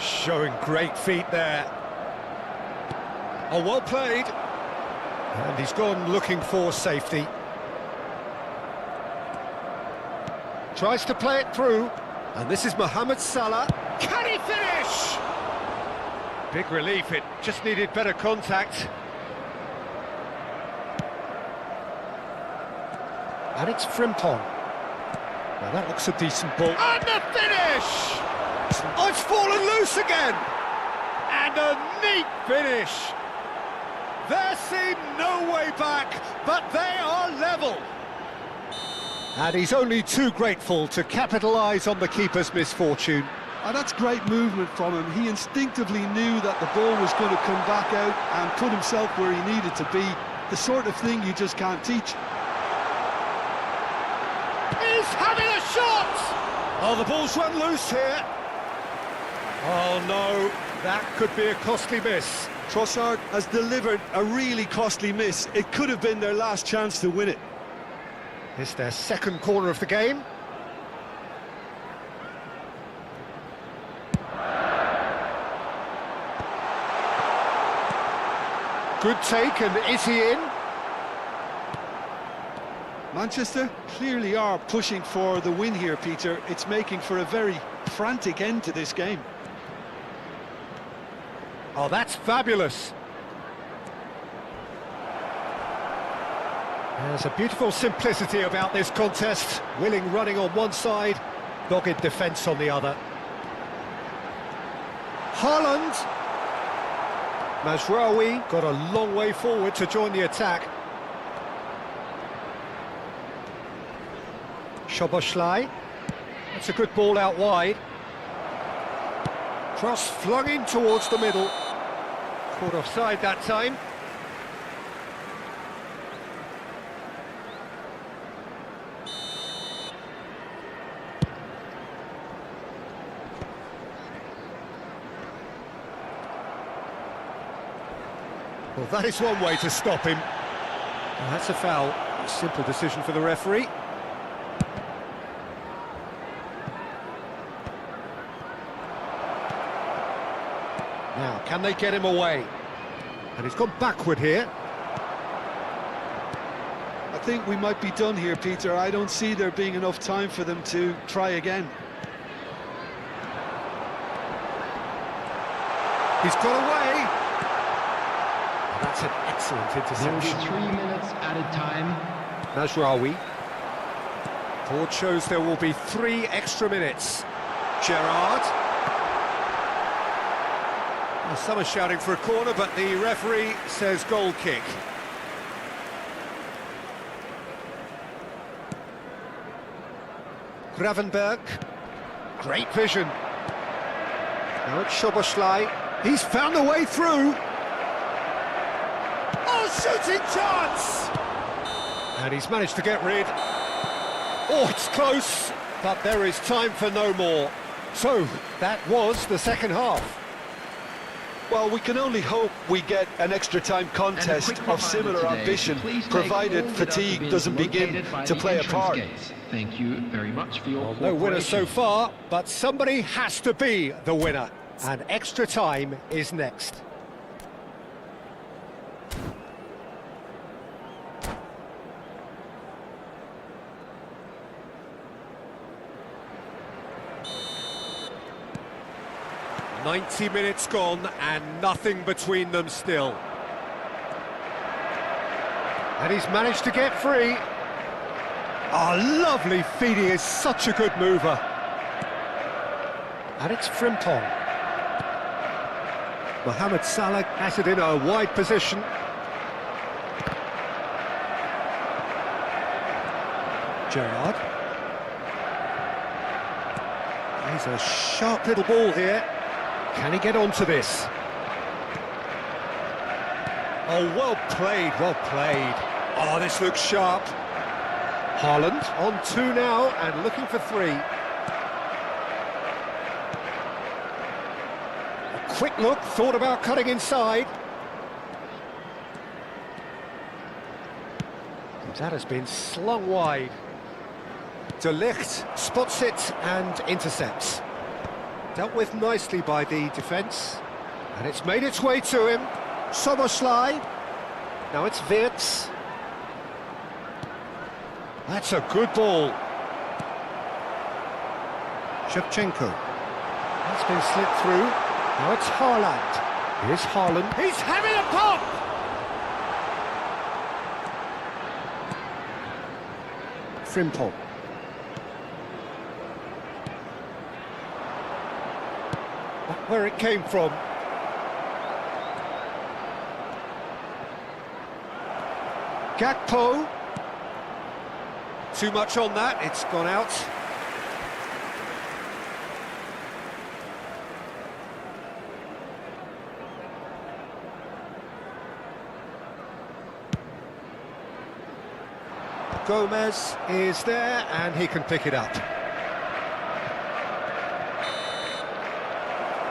Showing great feet there. Oh, well played. And he's gone looking for safety. Tries to play it through. And this is Mohamed Salah. Can he finish? Big relief, it just needed better contact. And it's Frimpong. Well, that looks a decent ball. And the finish! Oh, it's fallen loose again! And a neat finish! There seemed no way back, but they are level! And he's only too grateful to capitalise on the keeper's misfortune. And that's great movement from him. He instinctively knew that the ball was going to come back out and put himself where he needed to be. The sort of thing you just can't teach. He's having a shot! Oh, the ball's run loose here. Oh no, that could be a costly miss. Trossard has delivered a really costly miss. It could have been their last chance to win it. It's their second corner of the game. Good take, and is he in? Manchester clearly are pushing for the win here, Peter. It's making for a very frantic end to this game. Oh, that's fabulous. There's a beautiful simplicity about this contest. Willing running on one side, dogged defence on the other. Haaland. Mazraoui got a long way forward to join the attack. Szoboszlai. That's a good ball out wide. Cross flung in towards the middle. Caught offside that time. Well, that is one way to stop him. Well, that's a foul. A simple decision for the referee. Now, can they get him away? And he's gone backward here. I think we might be done here, Peter. I don't see there being enough time for them to try again. He's got away. That's an excellent There will interception. be 3 minutes added time. Najraoui. Board shows there will be 3 extra minutes. Gerrard. Well, some are shouting for a corner, but the referee says goal kick. Gravenberg. Great vision. Now it's Szoboszlai. He's found a way through. Oh, shooting chance! And he's managed to get rid. Oh, it's close, but there is time for no more. So, that was the second half. Well, we can only hope we get an extra time contest of similar ambition, provided fatigue doesn't begin to play a part. Thank you very much for your No winner so far, but somebody has to be the winner. And extra time is next. "90 minutes gone and nothing between them still." And he's managed to get free. Oh, lovely feed, he is such a good mover. And it's Frimpong. Mohamed Salah has it in a wide position. Gerrard. He's a sharp little ball here. Can he get onto this? Oh, well played, well played. Oh, this looks sharp. Haaland on 2 now and looking for 3. A quick look, thought about cutting inside. That has been slung wide. De Ligt spots it and intercepts. Dealt with nicely by the defence. And it's made its way to him. Szoboszlai. Now it's Wirtz. That's a good ball. Shevchenko. That's been slipped through. Now it's Haaland. Here's Haaland. He's having a pop! Frimpong. Where it came from. Gakpo. Too much on that, it's gone out. Gomez is there and he can pick it up.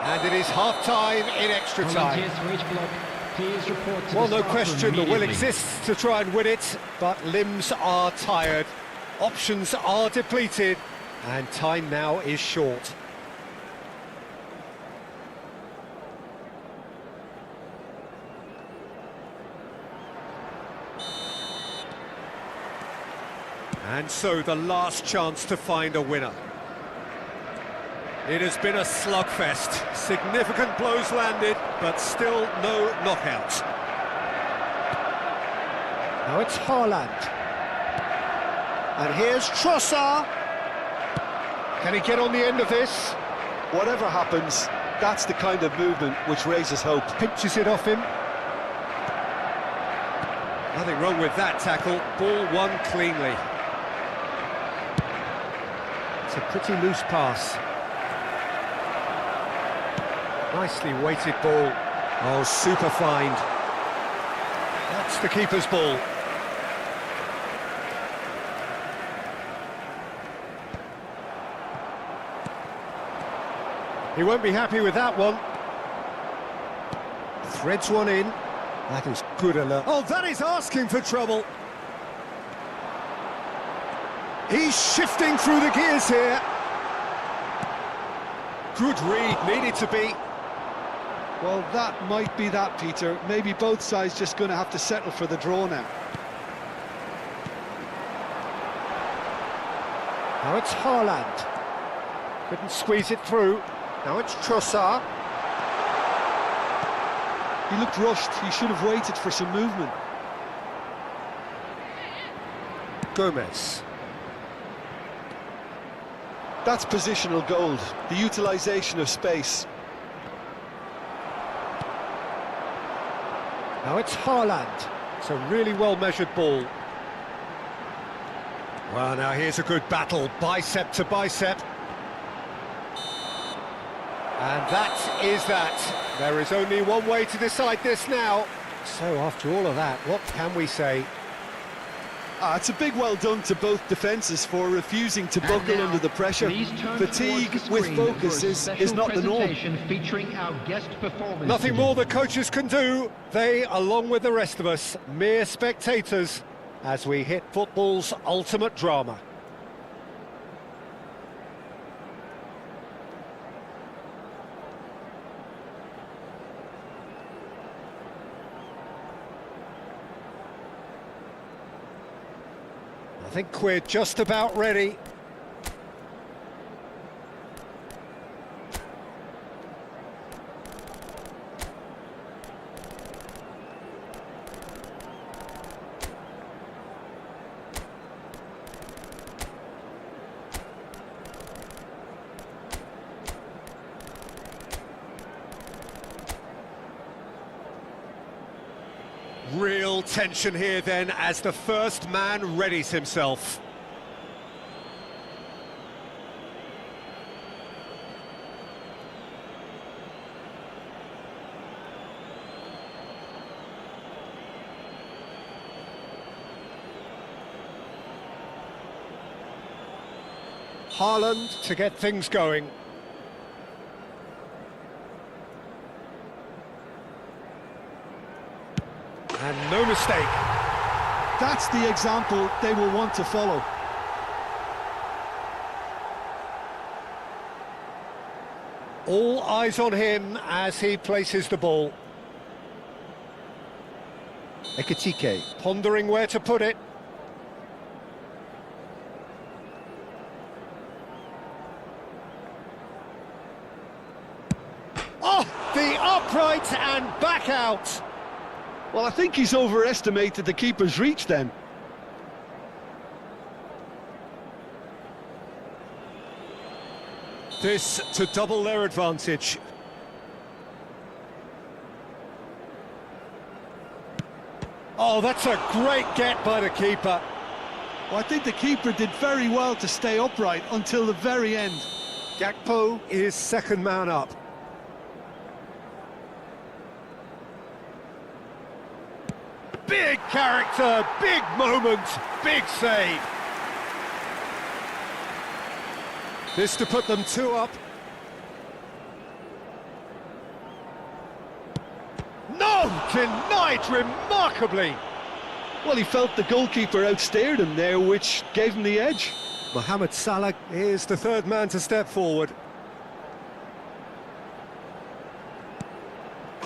And it is half-time in extra time. Well, no question, the will exists to try and win it, but limbs are tired, options are depleted, and time now is short. And so the last chance to find a winner. It has been a slugfest. Significant blows landed, but still no knockout. Now it's Haaland. And here's Trossard. Can he get on the end of this? Whatever happens, that's the kind of movement which raises hope. Pinches it off him. Nothing wrong with that tackle. Ball won cleanly. It's a pretty loose pass. Nicely weighted ball. Oh, super find. That's the keeper's ball. He won't be happy with that one. Threads one in. That is good alert. Oh, that is asking for trouble. He's shifting through the gears here. Good read, needed to be. Well, that might be that, Peter. Maybe both sides just going to have to settle for the draw now. Now it's Haaland. Couldn't squeeze it through. Now it's Trossard. He looked rushed. He should have waited for some movement. Gomez. That's positional gold, the utilisation of space. Now it's Haaland. It's a really well-measured ball. Well, now here's a good battle, bicep to bicep. And that is that. There is only one way to decide this now. So after all of that, what can we say? It's a big well done to both defences for refusing to buckle under the pressure. Fatigue with focus is not the norm. Featuring our guest performance. Nothing more the coaches can do. They, along with the rest of us, mere spectators, as we hit football's ultimate drama. I think we're just about ready. Real tension here then as the first man readies himself. Haaland to get things going. And no mistake. That's the example they will want to follow. All eyes on him as he places the ball. Ekitike pondering where to put it. Oh, the upright and back out. Well, I think he's overestimated the keeper's reach then. This to double their advantage. Oh, that's a great get by the keeper. Well, I think the keeper did very well to stay upright until the very end. Gakpo is second man up. Big character, big moment, big save. This to put them two up. No, denied remarkably. Well, he felt the goalkeeper outsteered him there, which gave him the edge. Mohamed Salah is the third man to step forward.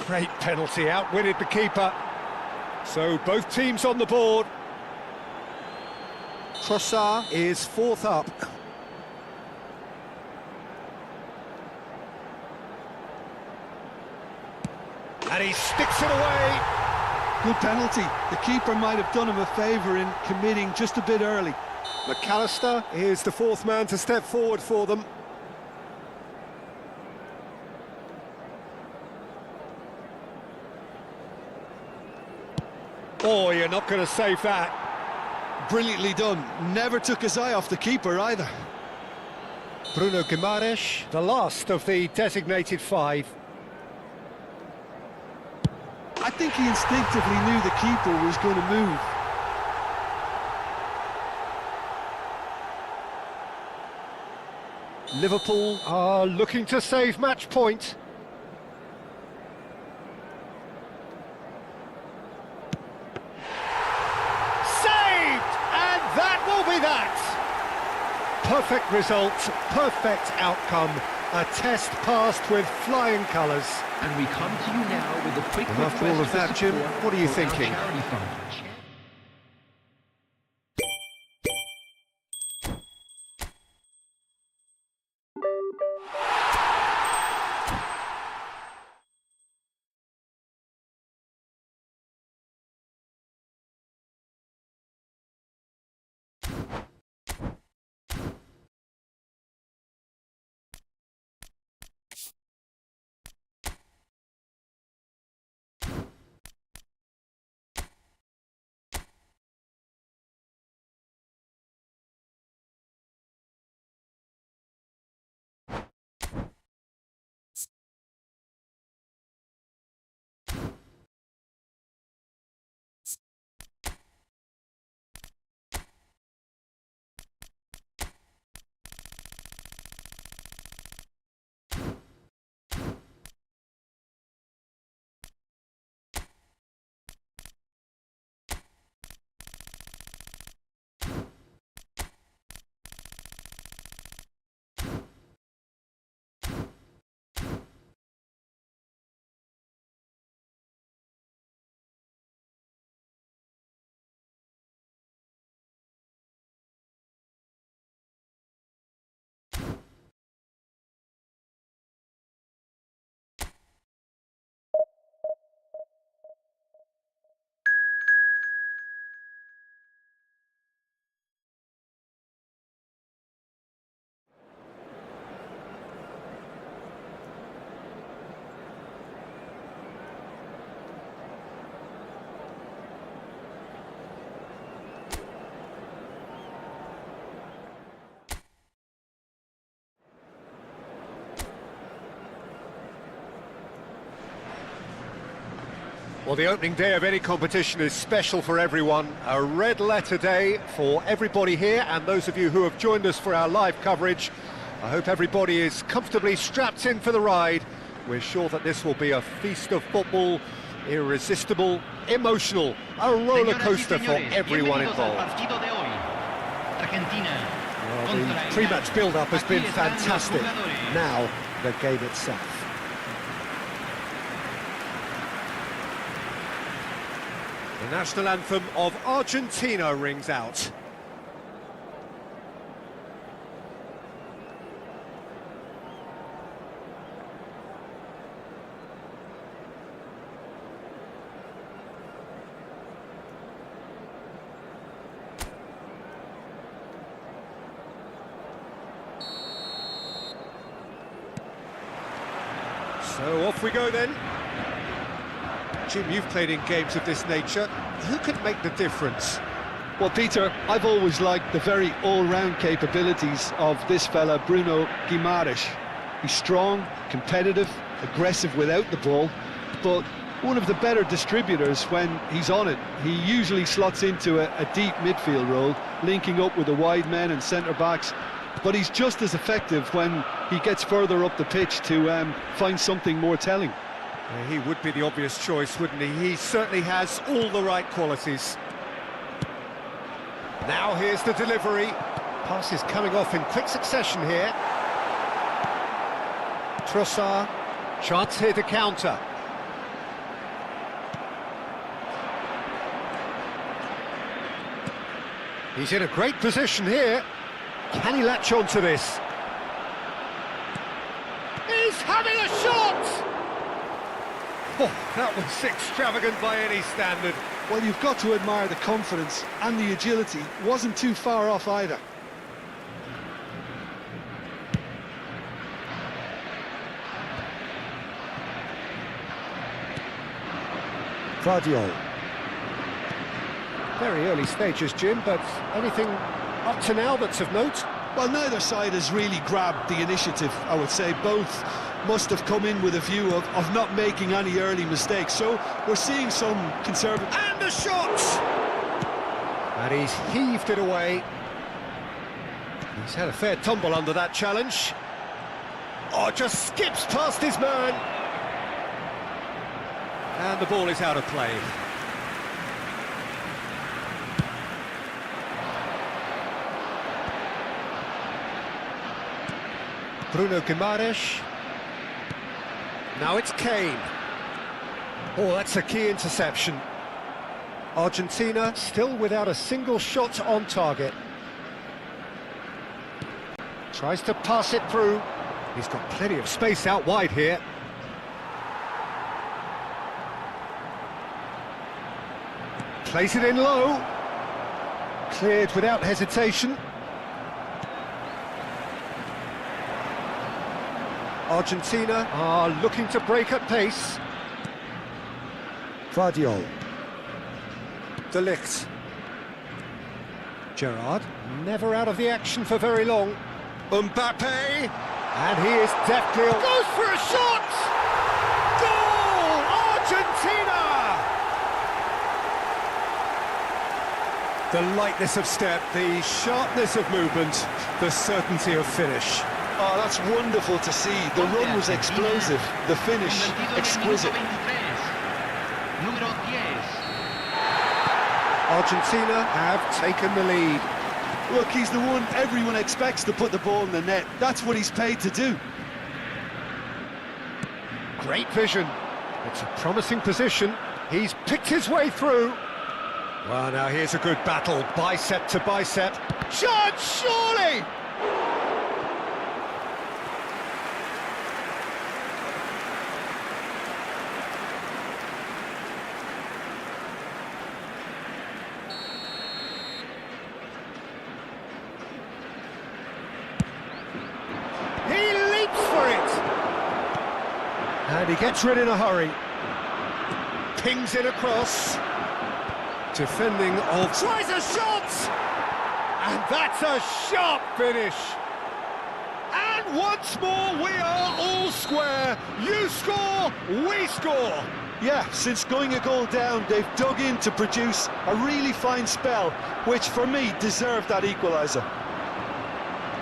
Great penalty, outwitted the keeper. So both teams on the board. Trossard is fourth up. And he sticks it away. Good penalty. The keeper might have done him a favour in committing just a bit early. McAllister is the fourth man to step forward for them. Oh, you're not going to save that. Brilliantly done. Never took his eye off the keeper either. Bruno Guimaraes, the last of the designated five. I think he instinctively knew the keeper was going to move. Liverpool are looking to save match point. perfect result, perfect outcome, a test passed with flying colours. And we come to you now with a quick And after all of that, Jim, what are you thinking? Well, the opening day of any competition is special for everyone. A red letter day for everybody here, and those of you who have joined us for our live coverage. I hope everybody is comfortably strapped in for the ride. We're sure that this will be a feast of football, irresistible, emotional, a roller coaster for everyone involved. Well, the pre-match build-up has been fantastic. Now, the game itself. The national anthem of Argentina rings out. So off we go then. Jim, you've played in games of this nature. Who can make the difference? Well, Peter, I've always liked the very all-round capabilities of this fella, Bruno Guimaraes. He's strong, competitive, aggressive without the ball, but one of the better distributors when he's on it. He usually slots into a deep midfield role, linking up with the wide men and centre-backs, but he's just as effective when he gets further up the pitch to find something more telling. He would be the obvious choice, wouldn't he? He certainly has all the right qualities. Now here's the delivery. Pass is coming off in quick succession here. Trossard, chance here to counter. He's in a great position here. Can he latch on to this? He's having a shot! Oh, that was extravagant by any standard. Well, you've got to admire the confidence and the agility. Wasn't too far off either. Guardiola. Very early stages, Jim, but anything up to now that's of note? Well, neither side has really grabbed the initiative, I would say. Both must have come in with a view of not making any early mistakes. So we're seeing some conservative... And a shot! And he's heaved it away. He's had a fair tumble under that challenge. Oh, just skips past his man. And the ball is out of play. Bruno Guimaraes. Now it's Kane. Oh, that's a key interception. Argentina still without a single shot on target. Tries to pass it through. He's got plenty of space out wide here. Plays it in low. Cleared without hesitation. Argentina are looking to break at pace. Guardiola. De Ligt. Gerrard, never out of the action for very long. Mbappe, and he is deftly... Goes for a shot! Goal! Argentina! The lightness of step, the sharpness of movement, the certainty of finish. Oh, that's wonderful to see. The run was explosive, the finish exquisite. Argentina have taken the lead. Look, he's the one everyone expects to put the ball in the net. That's what he's paid to do. Great vision. It's a promising position. He's picked his way through. Well, now here's a good battle, bicep to bicep. Shot, surely! And he gets rid in a hurry. Pings it across. Defending of... Tries a shot! And that's a sharp finish. And once more we are all square. You score, we score. Yeah, since going a goal down, they've dug in to produce a really fine spell, which for me deserved that equaliser.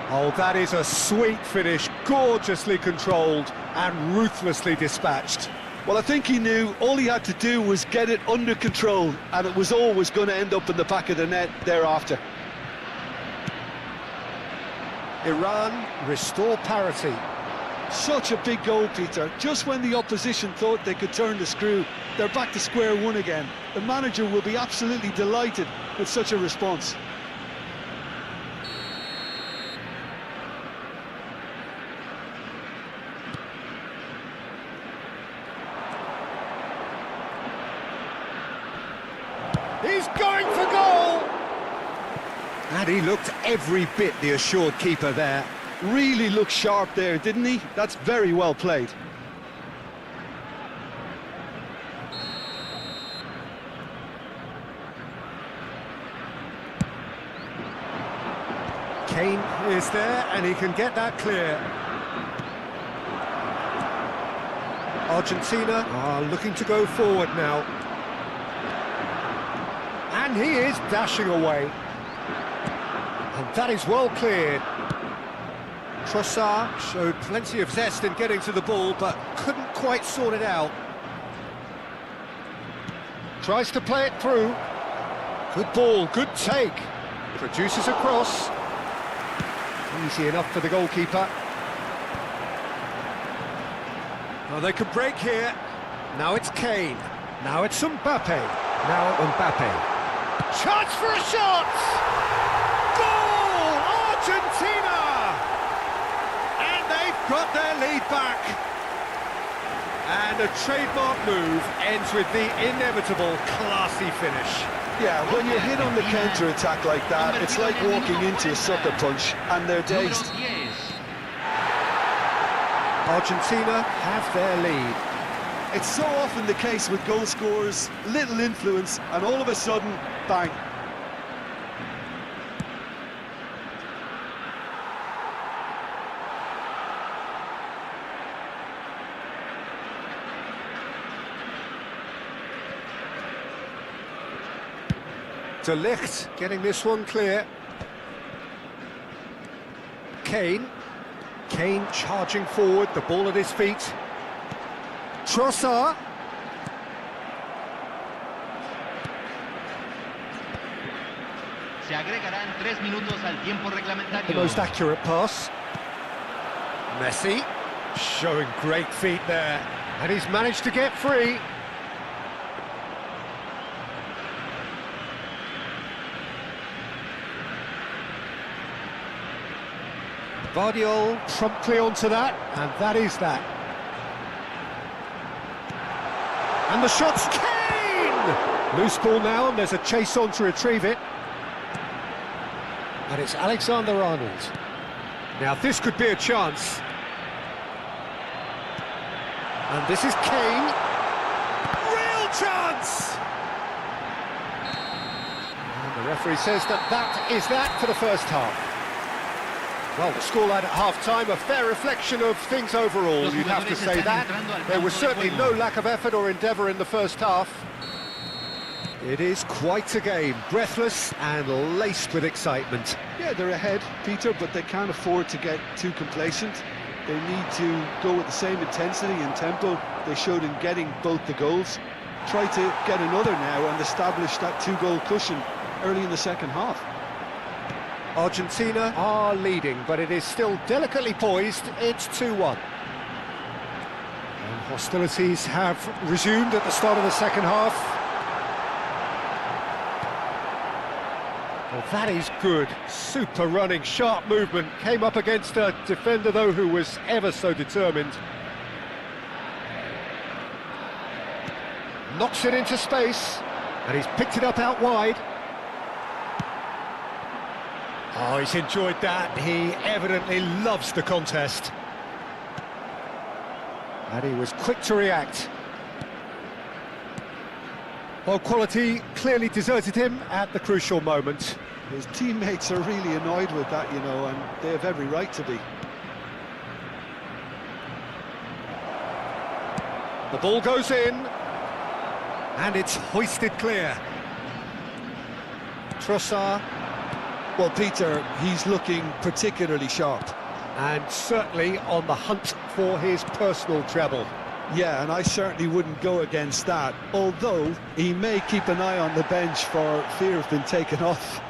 Oh, that is a sweet finish, gorgeously controlled and ruthlessly dispatched. Well, I think he knew all he had to do was get it under control, and it was always going to end up in the back of the net thereafter. Iran restore parity. Such a big goal, Peter. Just when the opposition thought they could turn the screw, they're back to square one again. The manager will be absolutely delighted with such a response. He's going for goal! And he looked every bit the assured keeper there. Really looked sharp there, didn't he? That's very well played. Kane is there, and he can get that clear. Argentina are looking to go forward now. And he is dashing away. And that is well cleared. Trossard showed plenty of zest in getting to the ball, but couldn't quite sort it out. Tries to play it through. Good ball, good take. Produces a cross. Easy enough for the goalkeeper. Well, they could break here. Now it's Kane. Now it's Mbappe. Now Mbappe. Chance for a shot! Goal! Argentina! And they've got their lead back. And a trademark move ends with the inevitable classy finish. Yeah, when you're hit on the counter-attack like that, it's like walking into a sucker punch, and they're dazed. Argentina have their lead. It's so often the case with goal scorers, little influence, and all of a sudden, bang. De Ligt getting this one clear. Kane. Kane charging forward, the ball at his feet. Trossard. Se agregarán 3 minutos al tiempo reglamentario. The most accurate pass. Messi, showing great feet there, and he's managed to get free. Vardiol promptly onto that, and that is that. And the shot's Kane! Loose ball now, and there's a chase on to retrieve it. And it's Alexander-Arnold. Now this could be a chance. And this is Kane. Real chance! And the referee says that is that for the first half. Well, the scoreline at half-time, a fair reflection of things overall, you'd have to say that. There was certainly no lack of effort or endeavour in the first half. It is quite a game, breathless and laced with excitement. Yeah, they're ahead, Peter, but they can't afford to get too complacent. They need to go with the same intensity and tempo they showed in getting both the goals. Try to get another now and establish that two-goal cushion early in the second half. Argentina are leading, but it is still delicately poised. It's 2-1. And hostilities have resumed at the start of the second half. Well, that is good. Super running, sharp movement. Came up against a defender, though, who was ever so determined. Knocks it into space, and he's picked it up out wide. Oh, he's enjoyed that. He evidently loves the contest. And he was quick to react. Well, quality clearly deserted him at the crucial moment. His teammates are really annoyed with that, you know, and they have every right to be. The ball goes in, and it's hoisted clear. Trossard. Well, Peter, he's looking particularly sharp. And certainly on the hunt for his personal treble. Yeah, and I certainly wouldn't go against that, although he may keep an eye on the bench for fear of being taken off.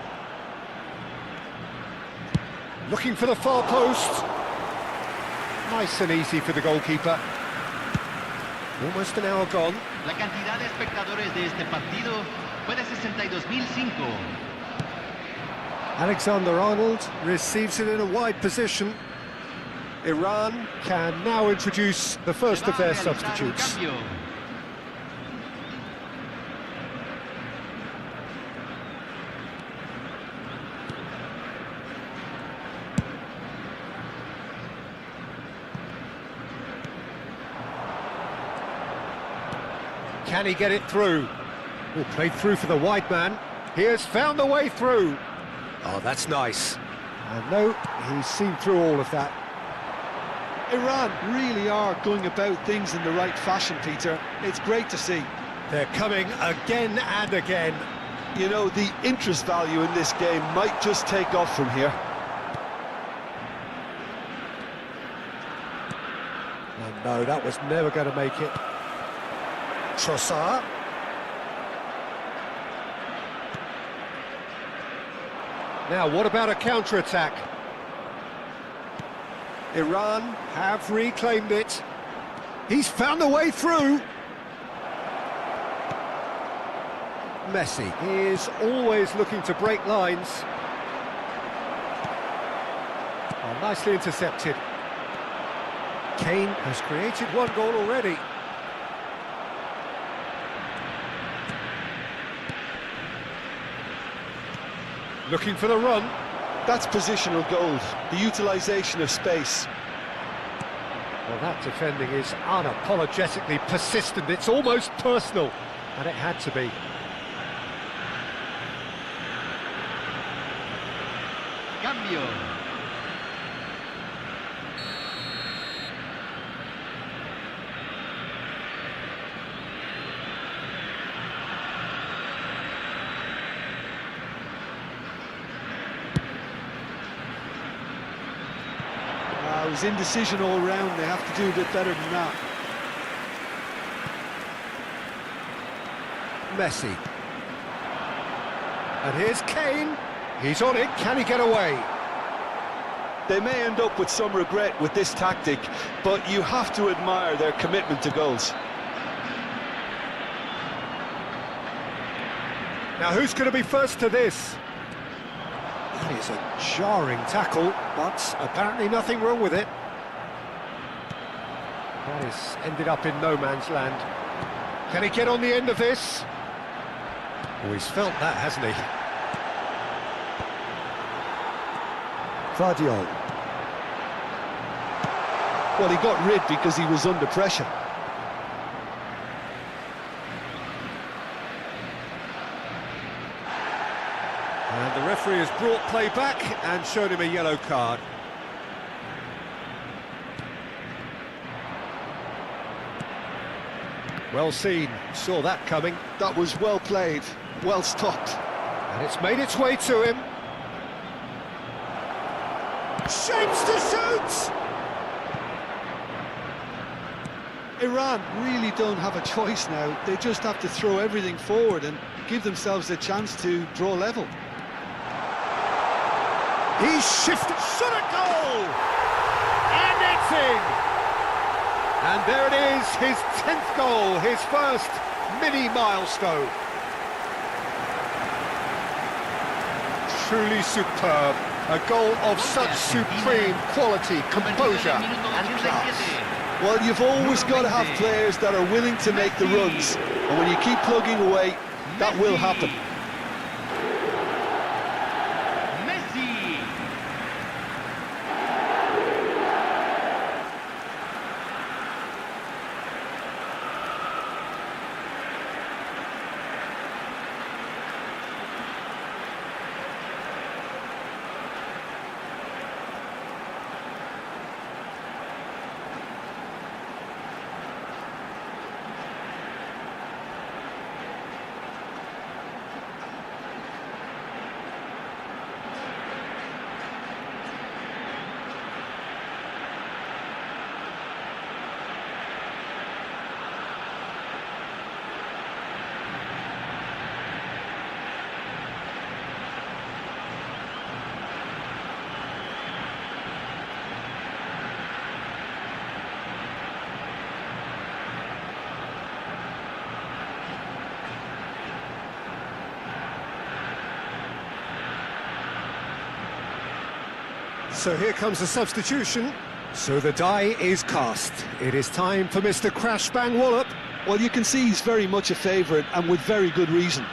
Looking for the far post. Nice and easy for the goalkeeper. Almost an hour gone. La cantidad de espectadores de este partido fue de 62.005. Alexander-Arnold receives it in a wide position. Iran can now introduce the first of their substitutes. Can he get it through? Oh, played through for the wide man. He has found the way through. Oh, that's nice. And no, he's seen through all of that. Iran really are going about things in the right fashion, Peter. It's great to see. They're coming again and again. You know, the interest value in this game might just take off from here. And no, that was never going to make it. Trossard. Now, what about a counter-attack? Iran have reclaimed it. He's found a way through. Messi is always looking to break lines. Oh, nicely intercepted. Kane has created one goal already. Looking for the run. That's positional gold, the utilisation of space. Well, that defending is unapologetically persistent. It's almost personal, and it had to be. Cambio. It was indecision all round. They have to do a bit better than that. Messi. And here's Kane. He's on it. Can he get away? They may end up with some regret with this tactic, but you have to admire their commitment to goals. Now who's going to be first to this? That is a jarring tackle, but apparently nothing wrong with it. That has ended up in no man's land. Can he get on the end of this? Oh, he's felt that, hasn't he? Vardiol. Well, he got rid because he was under pressure. And the referee has brought play back and shown him a yellow card. Well seen, saw that coming. That was well played, well stopped. And it's made its way to him. Shapes to shoot! Iran really don't have a choice now. They just have to throw everything forward and give themselves a chance to draw level. He's shifted, shot a goal! And it's in! And there it is, his 10th goal, his first mini milestone. Truly superb. A goal of such supreme quality, composure and class. Well, you've always got to have players that are willing to make the runs. And when you keep plugging away, that will happen. So here comes the substitution. So the die is cast. It is time for Mr. Crash Bang Wallop. Well, you can see he's very much a favourite, and with very good reason.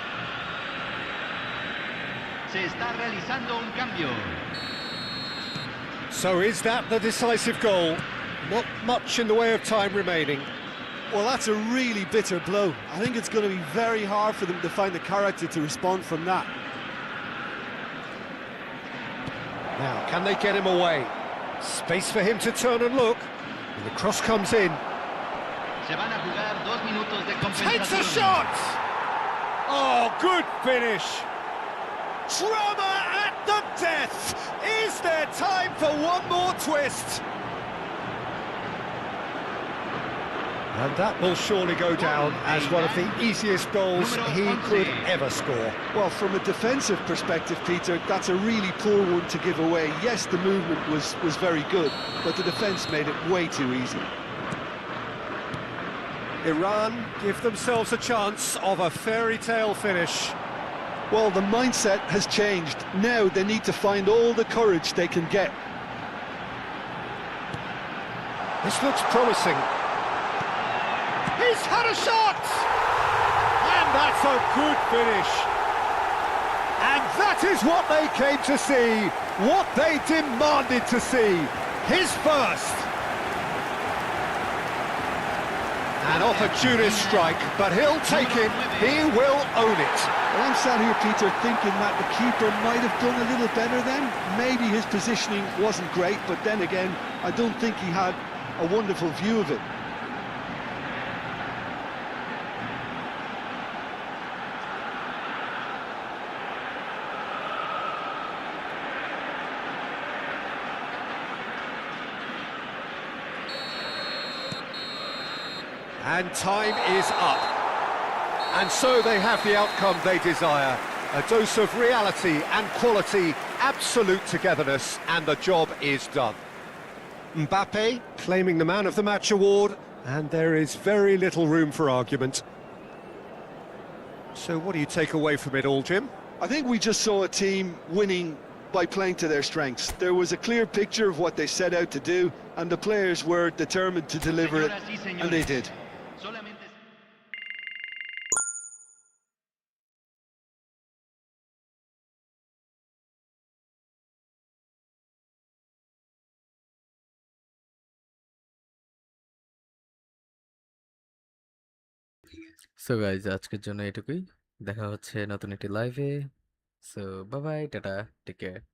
Se está realizando un cambio. So is that the decisive goal? Not much in the way of time remaining. Well, that's a really bitter blow. I think it's going to be very hard for them to find the character to respond from that. Now, can they get him away? Space for him to turn and look. And the cross comes in. Se van a jugar 2 minutos de compensación. Takes a shot! Oh, good finish. Drama at the death. Is there time for one more twist? And that will surely go down as one of the easiest goals he could ever score. Well, from a defensive perspective, Peter, that's a really poor one to give away. Yes, the movement was very good, but the defence made it way too easy. Iran give themselves a chance of a fairy tale finish. Well, the mindset has changed. Now they need to find all the courage they can get. This looks promising. He's had a shot! And that's a good finish. And that is what they came to see, what they demanded to see. His first. An opportunist strike, but he'll take it, he will own it. Well, I'm sat here, Peter, thinking that the keeper might have done a little better then. Maybe his positioning wasn't great, but then again, I don't think he had a wonderful view of it. And time is up. And so they have the outcome they desire. A dose of reality and quality absolute togetherness, and the job is done. Mbappe claiming the Man of the Match award, and there is very little room for argument. So what do you take away from it all, Jim? I think we just saw a team winning by playing to their strengths. There was a clear picture of what they set out to do, and the players were determined to deliver it, Señoras y señores, and they did. solamente so guys আজকের জন্য এটুকুই। দেখা হচ্ছে নতুন একটি লাইভে। So bye bye, tata, take care.